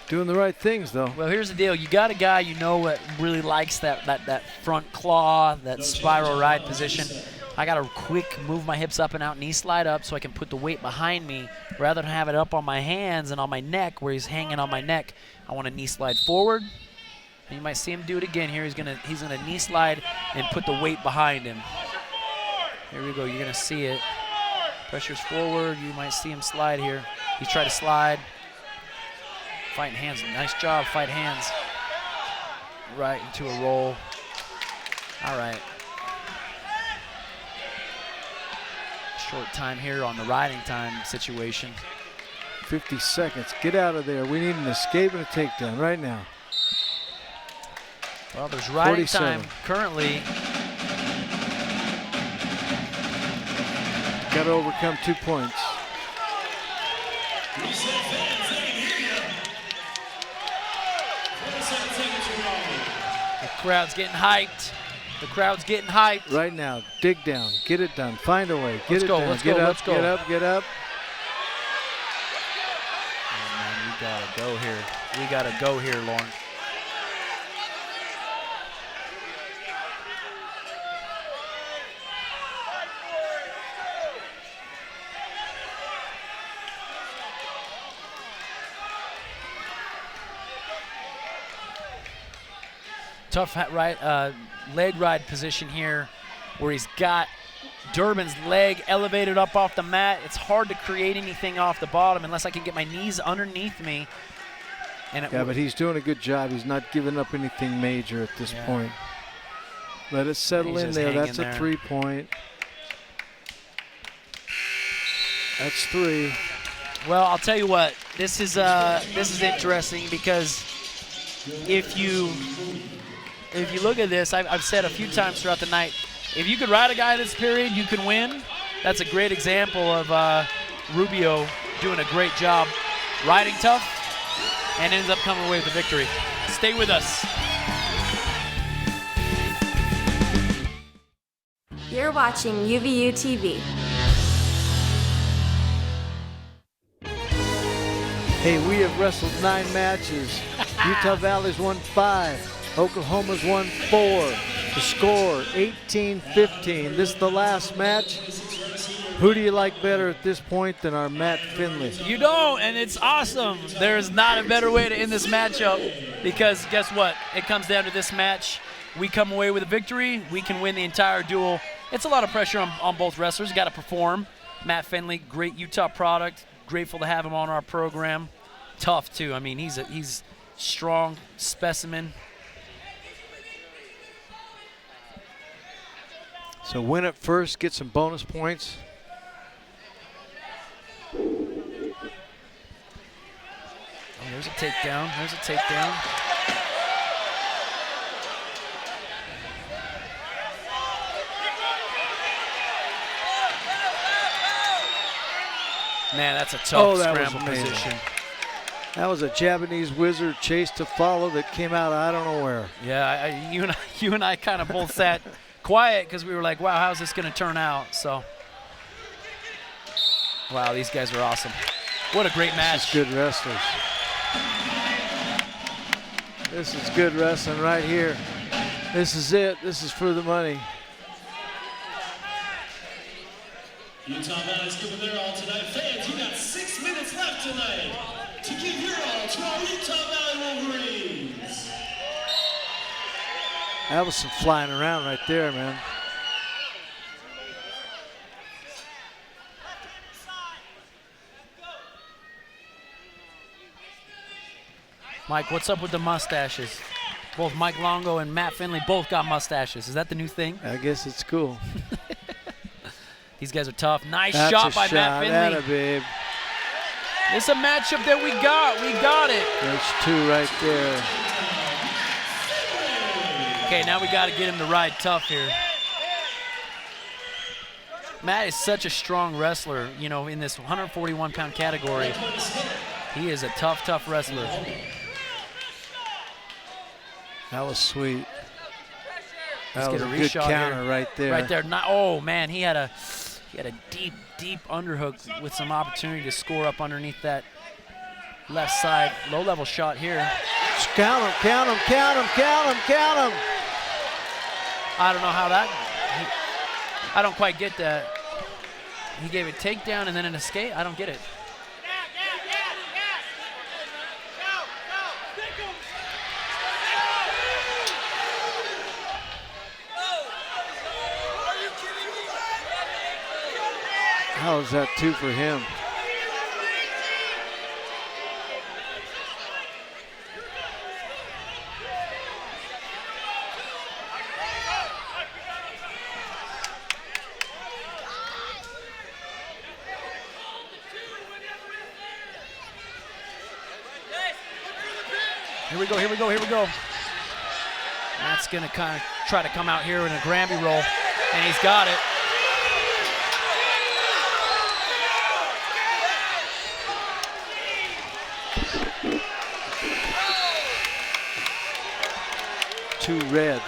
Doing the right things, though. Well, here's the deal. You got a guy you know what really likes that front claw, that spiral ride position. I got to quick move my hips up and out, knee slide up so I can put the weight behind me rather than have it up on my hands and on my neck where he's hanging on my neck. I want to knee slide forward. And you might see him do it again here. He's gonna knee slide and put the weight behind him. Here we go. You're gonna see it. Pressure's forward. You might see him slide here. He's trying to slide. Fighting hands. Nice job. Fight hands. Right into a roll. All right. Short time here on the riding time situation. 50 seconds. Get out of there. We need an escape and a takedown right now. Well, there's riding 47. time currently. Got to overcome 2 points. The crowd's getting hyped. The crowd's getting hyped. Right now, dig down, get it done, find a way, get it down, let's get go, up, let's go. get up, get up. Oh man, we gotta go here. We gotta go here, Lauren. Tough leg ride position here where he's got Durbin's leg elevated up off the mat. It's hard to create anything off the bottom unless I can get my knees underneath me. And Yeah, but he's doing a good job. He's not giving up anything major at this point. Let it settle in there. That's a 3 point. That's 3. Well, I'll tell you what. This is interesting because if you look at this, I've said a few times throughout the night, if you could ride a guy this period, you can win. That's a great example of Rubio doing a great job riding tough and ends up coming away with the victory. Stay with us. You're watching UVU TV. Hey, we have wrestled 9 matches. Utah Valley's won 5. Oklahoma's won 4. The score, 18-15. This is the last match. Who do you like better at this point than our Matt Finley? You don't, and it's awesome. There's not a better way to end this matchup because guess what? It comes down to this match. We come away with a victory. We can win the entire duel. It's a lot of pressure on both wrestlers. Got to perform. Matt Finley, great Utah product. Grateful to have him on our program. Tough, too. I mean, he's strong specimen. So win it first, get some bonus points. Oh, there's a takedown. There's a takedown. Man, that's a tough scramble position. That was a Japanese wizard chase to follow that came out of I don't know where. Yeah, you and I kind of both sat quiet because we were like, wow, how's this going to turn out? So, wow, these guys are awesome. What a great match. This is good wrestlers. This is good wrestling right here. This is it. This is for the money. Utah Valley's giving their all tonight. Fans, you got 6 minutes left tonight to give your all to our Utah Valley Wolverines. That was some flying around right there, man. Mike, what's up with the mustaches? Both Mike Longo and Matt Finley both got mustaches. Is that the new thing? I guess it's cool. These guys are tough. Nice That's shot a by shot. Matt Finley. Atta, babe. It's a matchup that we got. We got it. There's 2 right there. Okay, now we got to get him to ride tough here. Matt is such a strong wrestler, you know, in this 141-pound category. He is a tough, tough wrestler. That was sweet. That Let's was get a good counter here. right there. Right there. Oh man, he had a deep, deep underhook with some opportunity to score up underneath that left side. Low-level shot here. Just count him, count him, count him, count him, count him. I don't know how that. I don't quite get that. He gave a takedown and then an escape. I don't get it. How is that 2 for him? Here we go, here we go, here we go. Matt's gonna kind of try to come out here in a Granby roll, and he's got it. Two red.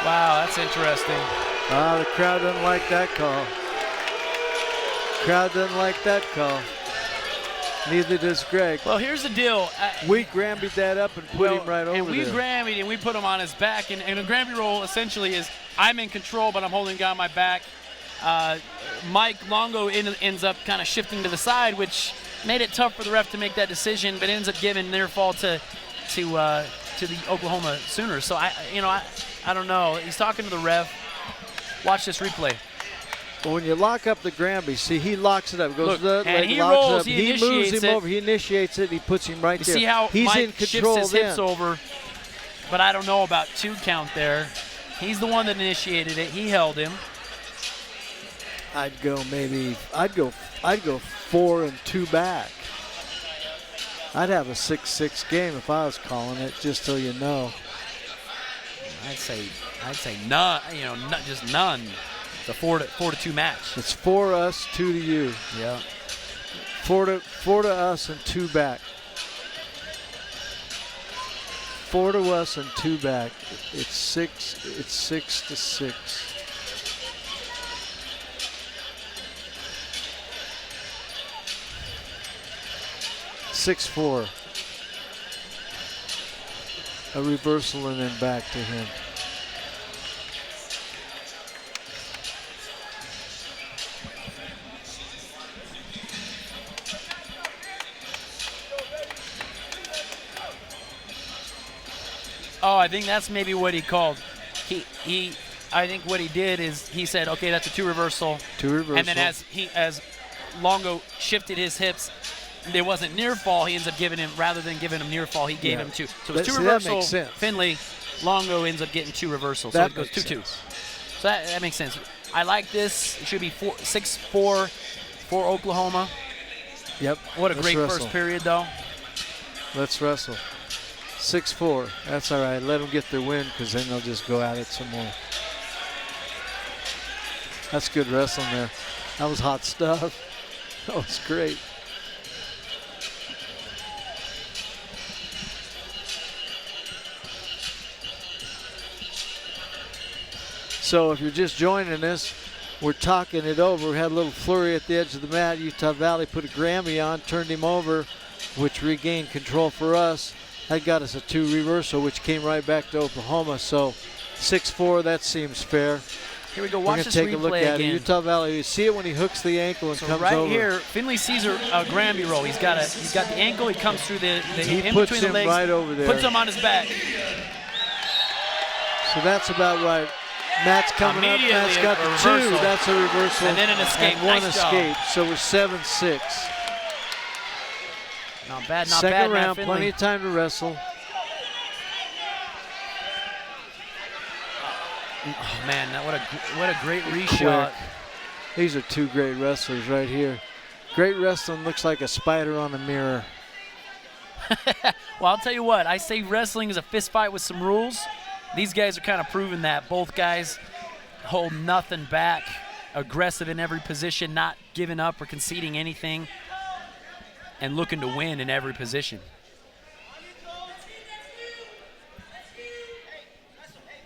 Wow, that's interesting. The crowd doesn't like that call. Crowd doesn't like that call. Neither does Greg. Well, here's the deal. We Granbied that up and put him right over and we there. Granbied and we put him on his back. And a Granby roll essentially is I'm in control, but I'm holding down my back. Mike Longo ends up kind of shifting to the side, which made it tough for the ref to make that decision, but ends up giving near fall to the Oklahoma Sooners. So I don't know. He's talking to the ref. Watch this replay. Well, when you lock up the Granby, see, he locks it up. Goes to the and leg, he locks rolls, it up. he He moves initiates him it. over. He initiates it. He puts him right there. See how he's Mike in control shifts his hips then. over, but I don't know about 2 count there. He's the one that initiated it. He held him. I'd go 4 and 2 back. I'd have a 6-6 game if I was calling it, just so you know. I'd say none. Just none. It's a 4-2 match. It's 4 us, 2 to you. Yeah. 4 to us and 2 back. 4 to us and 2 back. It's 6 to 6. (6-4). A reversal and then back to him. Oh, I think that's maybe what he called. I think what he did is he said, okay, that's a 2 reversal. 2 reversal. And then as Longo shifted his hips, there wasn't near fall. He ends up giving him, rather than giving him near fall, he gave him 2. So it's 2 reversal. That makes sense. Finley, Longo ends up getting 2 reversals. So it goes 2-2. So that makes sense. I like this. It should be 6-4 for Oklahoma. Yep. What a great first period, though. Let's wrestle. 6-4. That's all right. Let them get their win, because then they'll just go at it some more. That's good wrestling there. That was hot stuff. That was great. So if you're just joining us, we're talking it over. We had a little flurry at the edge of the mat. Utah Valley put a Grammy on, turned him over, which regained control for us. That got us a 2 reversal, which came right back to Oklahoma. So 6-4, that seems fair. Here we go. Watch this take a look replay at again. it. Utah Valley, you see it when he hooks the ankle and So comes right over. here, Finley sees a Granby roll. He's got the ankle. He comes through the He in puts between the him legs, right over there. puts him on his back. So that's about right. Matt's coming up. Immediately Matt's got a the reversal. 2. That's a reversal. And then an escape. And 1 Nice job. escape. So we're 7-6. Not bad, not Second bad, Matt round, Finley. plenty of time to wrestle. Oh, man, what a great reshot. These are two great wrestlers right here. Great wrestling looks like a spider on a mirror. Well, I'll tell you what. I say wrestling is a fist fight with some rules. These guys are kind of proving that. Both guys hold nothing back, aggressive in every position, not giving up or conceding anything, and looking to win in every position.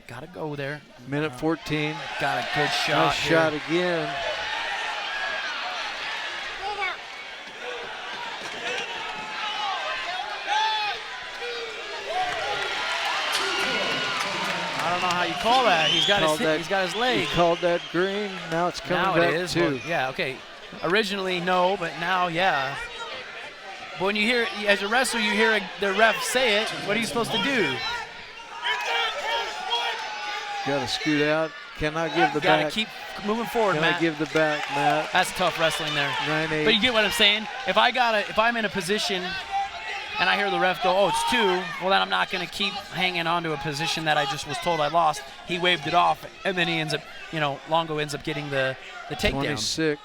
Got to go there. Minute 14. Got a good shot. Nice shot again. I don't know how you call that. He's got his leg. He called that green. Now it's coming back too. Well, yeah, okay. Originally, no, but now, yeah. But when you hear, as a wrestler, you hear the ref say it, what are you supposed to do? Got to scoot out. Cannot give the back. Got to keep moving forward, Matt. Cannot give the back, Matt. That's tough wrestling there. 9-8. But you get what I'm saying? If I'm in a position and I hear the ref go, oh, it's 2, well, then I'm not going to keep hanging on to a position that I just was told I lost. He waved it off, and then he ends up, Longo ends up getting the takedown. 26.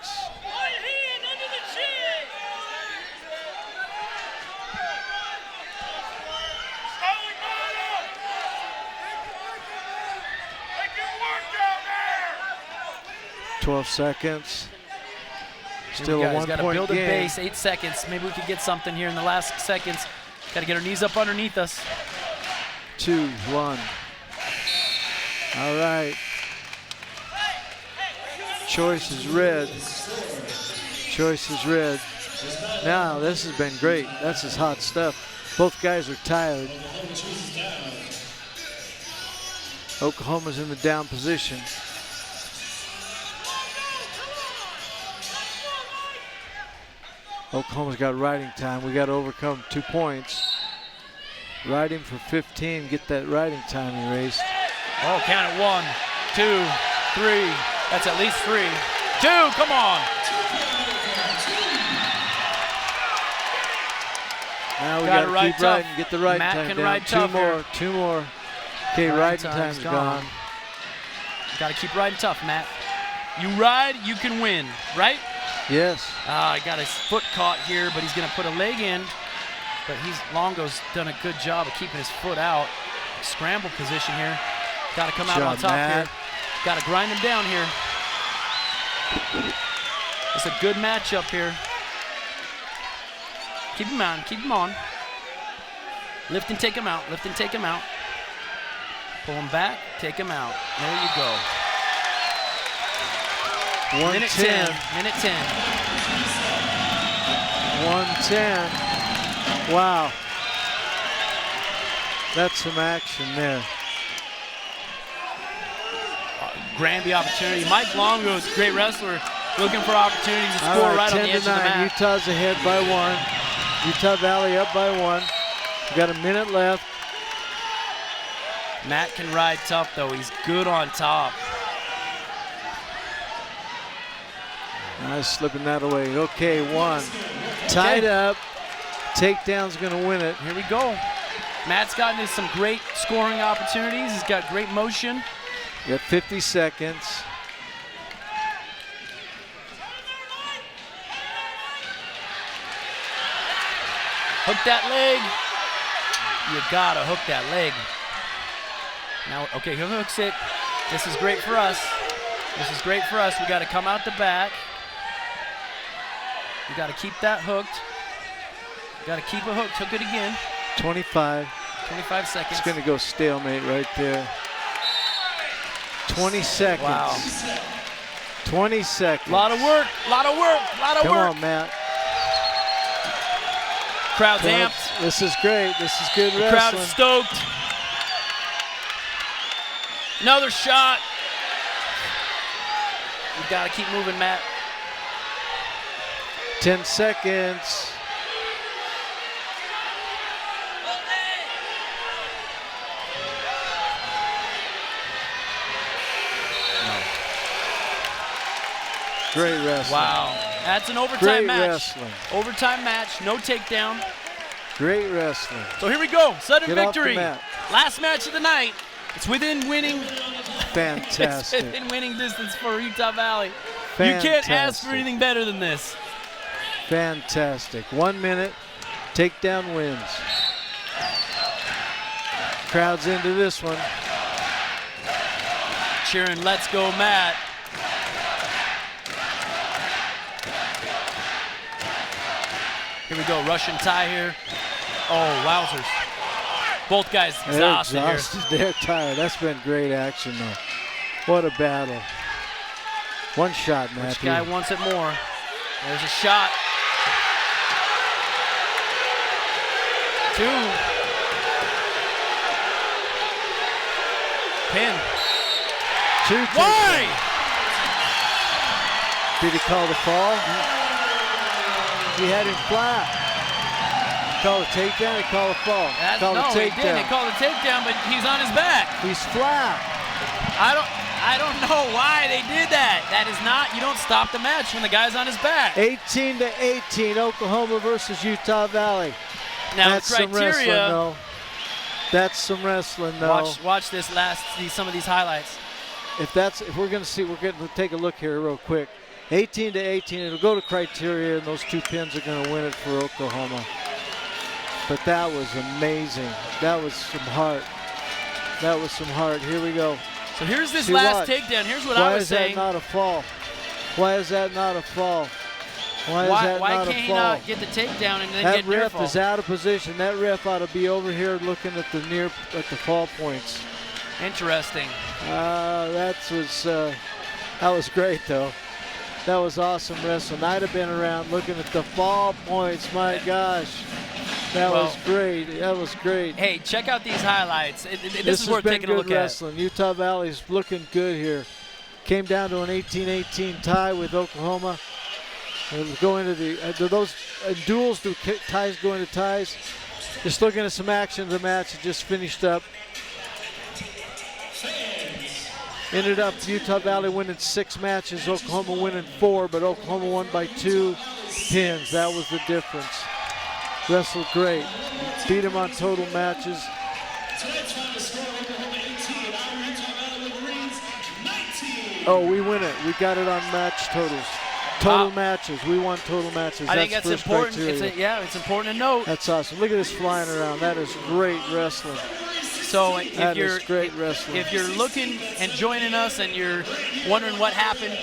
$12 seconds. Still a 1 Got to point build game. a base, 8 seconds. Maybe we could get something here in the last seconds. Got to get our knees up underneath us. 2, 1. All right. Choice is red. Choice is red. Now, this has been great. That's his hot stuff. Both guys are tired. Oklahoma's in the down position. Oklahoma's got riding time. We got to overcome 2 points. Ride him for 15. Get that riding time erased. Oh, count it. 1, 2, 3. That's at least 3. 2, come on. Now we got to keep riding. Get the riding Matt time can down. ride 2 tough more. here. 2 more. Okay, riding time's gone. Got to keep riding tough, Matt. You ride, you can win, right? Yes. I got his foot caught here, but he's going to put a leg in. But Longo's done a good job of keeping his foot out. Scramble position here. Got to come out on top here. Got to grind him down here. It's a good matchup here. Keep him on, keep him on. Lift and take him out, lift and take him out. Pull him back, take him out. There you go. Minute 10. Minute 10. 110. Wow. That's some action there. Granby opportunity. Mike Longo is a great wrestler, looking for opportunities to score right on the edge of the map. Utah's ahead by 1. Utah Valley up by 1. We got a minute left. Matt can ride tough, though. He's good on top. Nice slipping that away. Okay, 1. Tied up. Takedown's going to win it. Here we go. Matt's gotten into some great scoring opportunities. He's got great motion. You got 50 seconds. Hook that leg. You gotta hook that leg. Now, okay, he hooks it. This is great for us. This is great for us. We gotta come out the back. We gotta keep that hooked. We gotta keep it hooked. Hook it again. 25. 25 seconds. It's gonna go stalemate right there. 20 seconds. Wow. 20 seconds. A lot of work, a lot of work, a lot of work. Come on, Matt. Crowd's amped. This is great. This is good wrestling. The crowd is stoked. Another shot. We've got to keep moving, Matt. 10 seconds. Great wrestling. Wow. That's an overtime Great match. Wrestling. Overtime match, no takedown. Great wrestling. So here we go, sudden Get off the victory. mat. Last match of the night. It's within winning Fantastic. It's in winning distance for Utah Valley. Fantastic. You can't ask for anything better than this. Fantastic. 1 minute, takedown wins. Crowd's into this one. Cheering, let's go, Matt. Here we go, Russian tie here. Oh, wowzers. Both guys exhausted here. They're tired. That's been great action, though. What a battle. One shot, Matthew. Which guy wants it more? There's a shot. 2. Pin. 2. Why? Did he call the fall? He had him flat. Call a takedown, he called a fall. No, he didn't. He called a takedown, but he's on his back. He's flat. I don't know why they did that. That is not, you don't stop the match when the guy's on his back. 18-18, Oklahoma versus Utah Valley. Now, that's criteria. Some wrestling, though. That's some wrestling, though. Watch this some of these highlights. If we're going to see, we're going to take a look here real quick. 18-18, it'll go to criteria, and those 2 pins are going to win it for Oklahoma. But that was amazing. That was some heart. That was some heart. Here we go. So here's this last takedown. Here's what I was saying. Why is that not a fall? Why is that not a fall? Why is that not a fall? Why can't he not get the takedown and then that get near fall? That ref is out of position. That ref ought to be over here looking at the fall points. Interesting. That was great, though. That was awesome wrestling. I'd have been around looking at the fall points. My gosh. That was great. That was great. Hey, check out these highlights. This is worth taking a look wrestling. at. Utah Valley's looking good here. Came down to an 18-18 tie with Oklahoma. We'll go into do those duels, do ties go into ties? Just looking at some action of the match that just finished up. Ended up Utah Valley winning 6 matches, Oklahoma winning 4, but Oklahoma won by 2 pins. That was the difference. Wrestled great. Beat him on total matches. Oh, we win it. We got it on match totals. Total matches. We won total matches. I think that's important. It's important to note. That's awesome. Look at this flying around. That is great wrestling. So if you're looking and joining us and you're wondering what happened,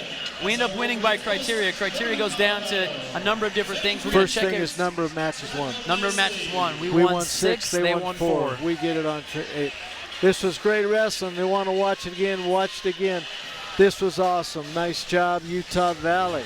we end up winning by criteria. Criteria goes down to a number of different things. First thing is number of matches won. Number of matches won. We won 6, they won 4. We get it on 8. This was great wrestling. They want to watch it again, watch it again. This was awesome. Nice job, Utah Valley.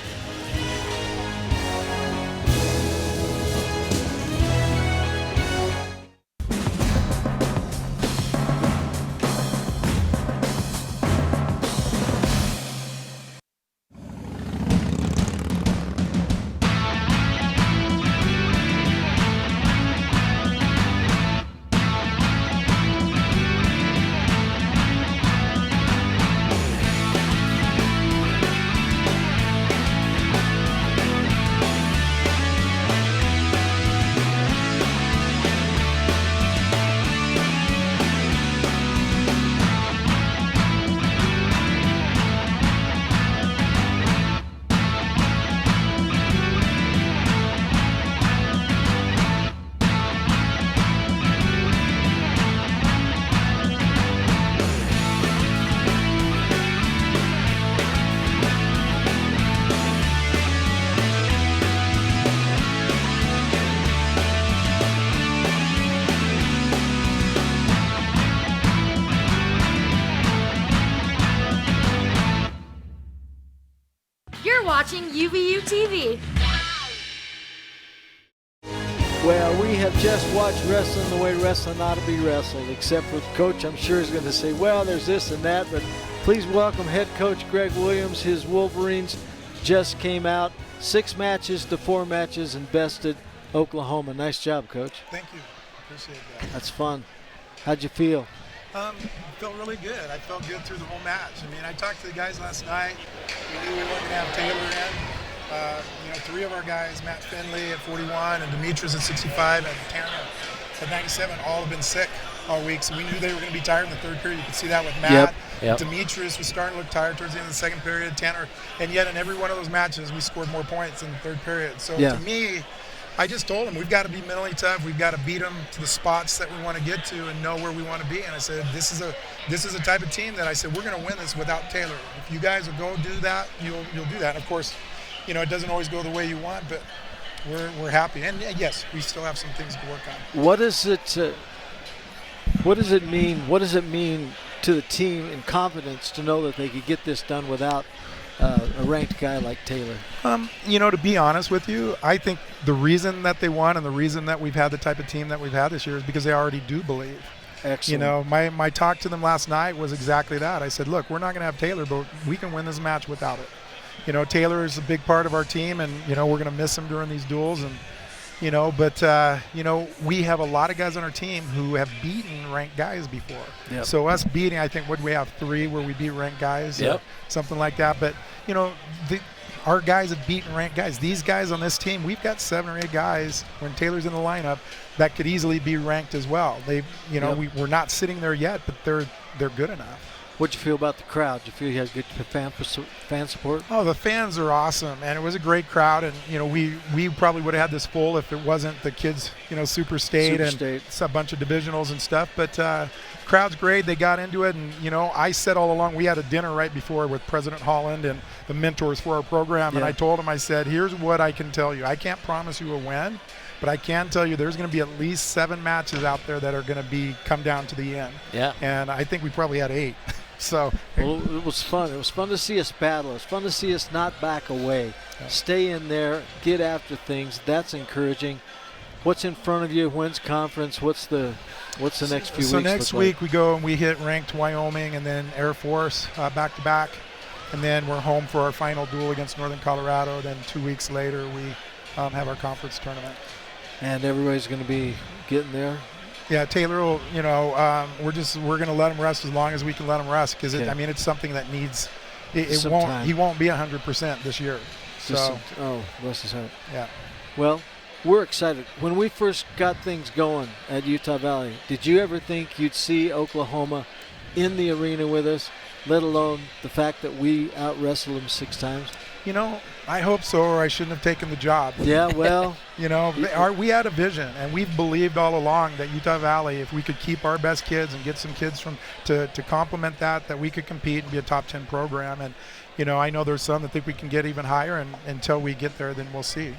Watching UVU TV. Well, we have just watched wrestling the way wrestling ought to be wrestled, except with Coach. I'm sure he's going to say, well, there's this and that, but please welcome head coach Greg Williams. His Wolverines just came out 6 matches to 4 matches and bested Oklahoma. Nice job, Coach. Thank you. Appreciate that. That's fun. How'd you feel? Felt really good. I felt good through the whole match. I mean, I talked to the guys last night. We knew we weren't going to have Taylor in. 3 of our guys, Matt Finley at 41 and Demetrius at 65 and Tanner at 97, all have been sick all week. So we knew they were going to be tired in the third period. You could see that with Matt. Yep. Yep. Demetrius was starting to look tired towards the end of the second period. Tanner, and yet in every one of those matches, we scored more points in the third period. So to me, I just told him, we've got to be mentally tough. We've got to beat them to the spots that we want to get to and know where we want to be. And I said, this is a type of team that I said, we're going to win this without Taylor. If you guys will go do that, you'll do that. And of course, it doesn't always go the way you want, but we're happy. And yes, we still have some things to work on. What does it mean? What does it mean to the team in confidence to know that they could get this done without a ranked guy like Taylor? To be honest with you, I think the reason that they won and the reason that we've had the type of team that we've had this year is because they already do believe. Excellent. My talk to them last night was exactly that. I said, look, we're not going to have Taylor, but we can win this match without it. Taylor is a big part of our team, and, we're going to miss him during these duels. And, we have a lot of guys on our team who have beaten ranked guys before. Yep. So us beating, I think, we have 3 where we beat ranked guys, something like that. But, our guys have beaten ranked guys. These guys on this team, we've got 7 or 8 guys when Taylor's in the lineup that could easily be ranked as well. We're not sitting there yet, but they're good enough. What'd you feel about the crowd? Did you feel you had good fan support? Oh, the fans are awesome, and it was a great crowd. And we probably would have had this full if it wasn't the kids, Super State and a bunch of divisionals and stuff. But crowd's great. They got into it, and I said all along, we had a dinner right before with President Holland and the mentors for our program, and I told him, I said, here's what I can tell you. I can't promise you a win, but I can tell you there's going to be at least 7 matches out there that are going to come down to the end. Yeah. And I think we probably had 8. So it was fun. It was fun to see us battle. It was fun to see us not back away. Stay in there, get after things. That's encouraging. What's in front of you? When's conference? What's the next few weeks? So next week we go and we hit ranked Wyoming and then Air Force back to back, and then we're home for our final duel against Northern Colorado. Then 2 weeks later we have our conference tournament. And everybody's going to be getting there. Yeah, Taylor will, we're going to let him rest as long as we can let him rest, because it's something that needs, he won't be 100% this year. Bless his heart. Yeah. Well, we're excited. When we first got things going at Utah Valley, did you ever think you'd see Oklahoma in the arena with us, let alone the fact that we out-wrestled them 6 times? I hope so, or I shouldn't have taken the job. Yeah, well. We had a vision, and we've believed all along that Utah Valley, if we could keep our best kids and get some kids to complement that we could compete and be a top 10 program. And, I know there's some that think we can get even higher, and until we get there, then we'll see,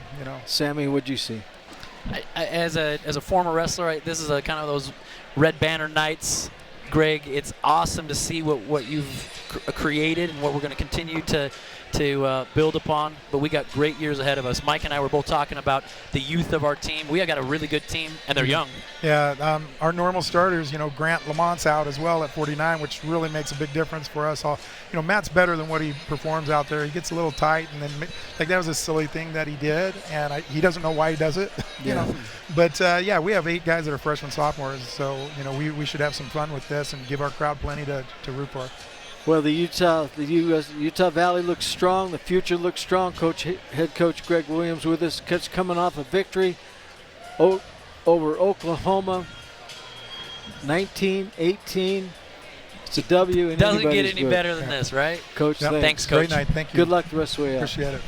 Sammy, what'd you see? As a former wrestler, this is a kind of those Red Banner nights. Greg, it's awesome to see what you've created and what we're going to continue to build upon, but we got great years ahead of us. Mike and I were both talking about the youth of our team. We have got a really good team, and they're young. Yeah, our normal starters, Grant Lamont's out as well at 49, which really makes a big difference for us all. Matt's better than what he performs out there. He gets a little tight, and then that was a silly thing that he did, and he doesn't know why he does it. But we have 8 guys that are freshmen, sophomores, so we should have some fun with this and give our crowd plenty to root for. Well, the Utah Valley looks strong. The future looks strong. Head coach Greg Williams with us, coming off a victory over Oklahoma, 19-18. It's a W. Doesn't get any better than this, right? Coach, yep. Thanks, Coach. Great night. Thank you. Good luck the rest of the way out. Appreciate it.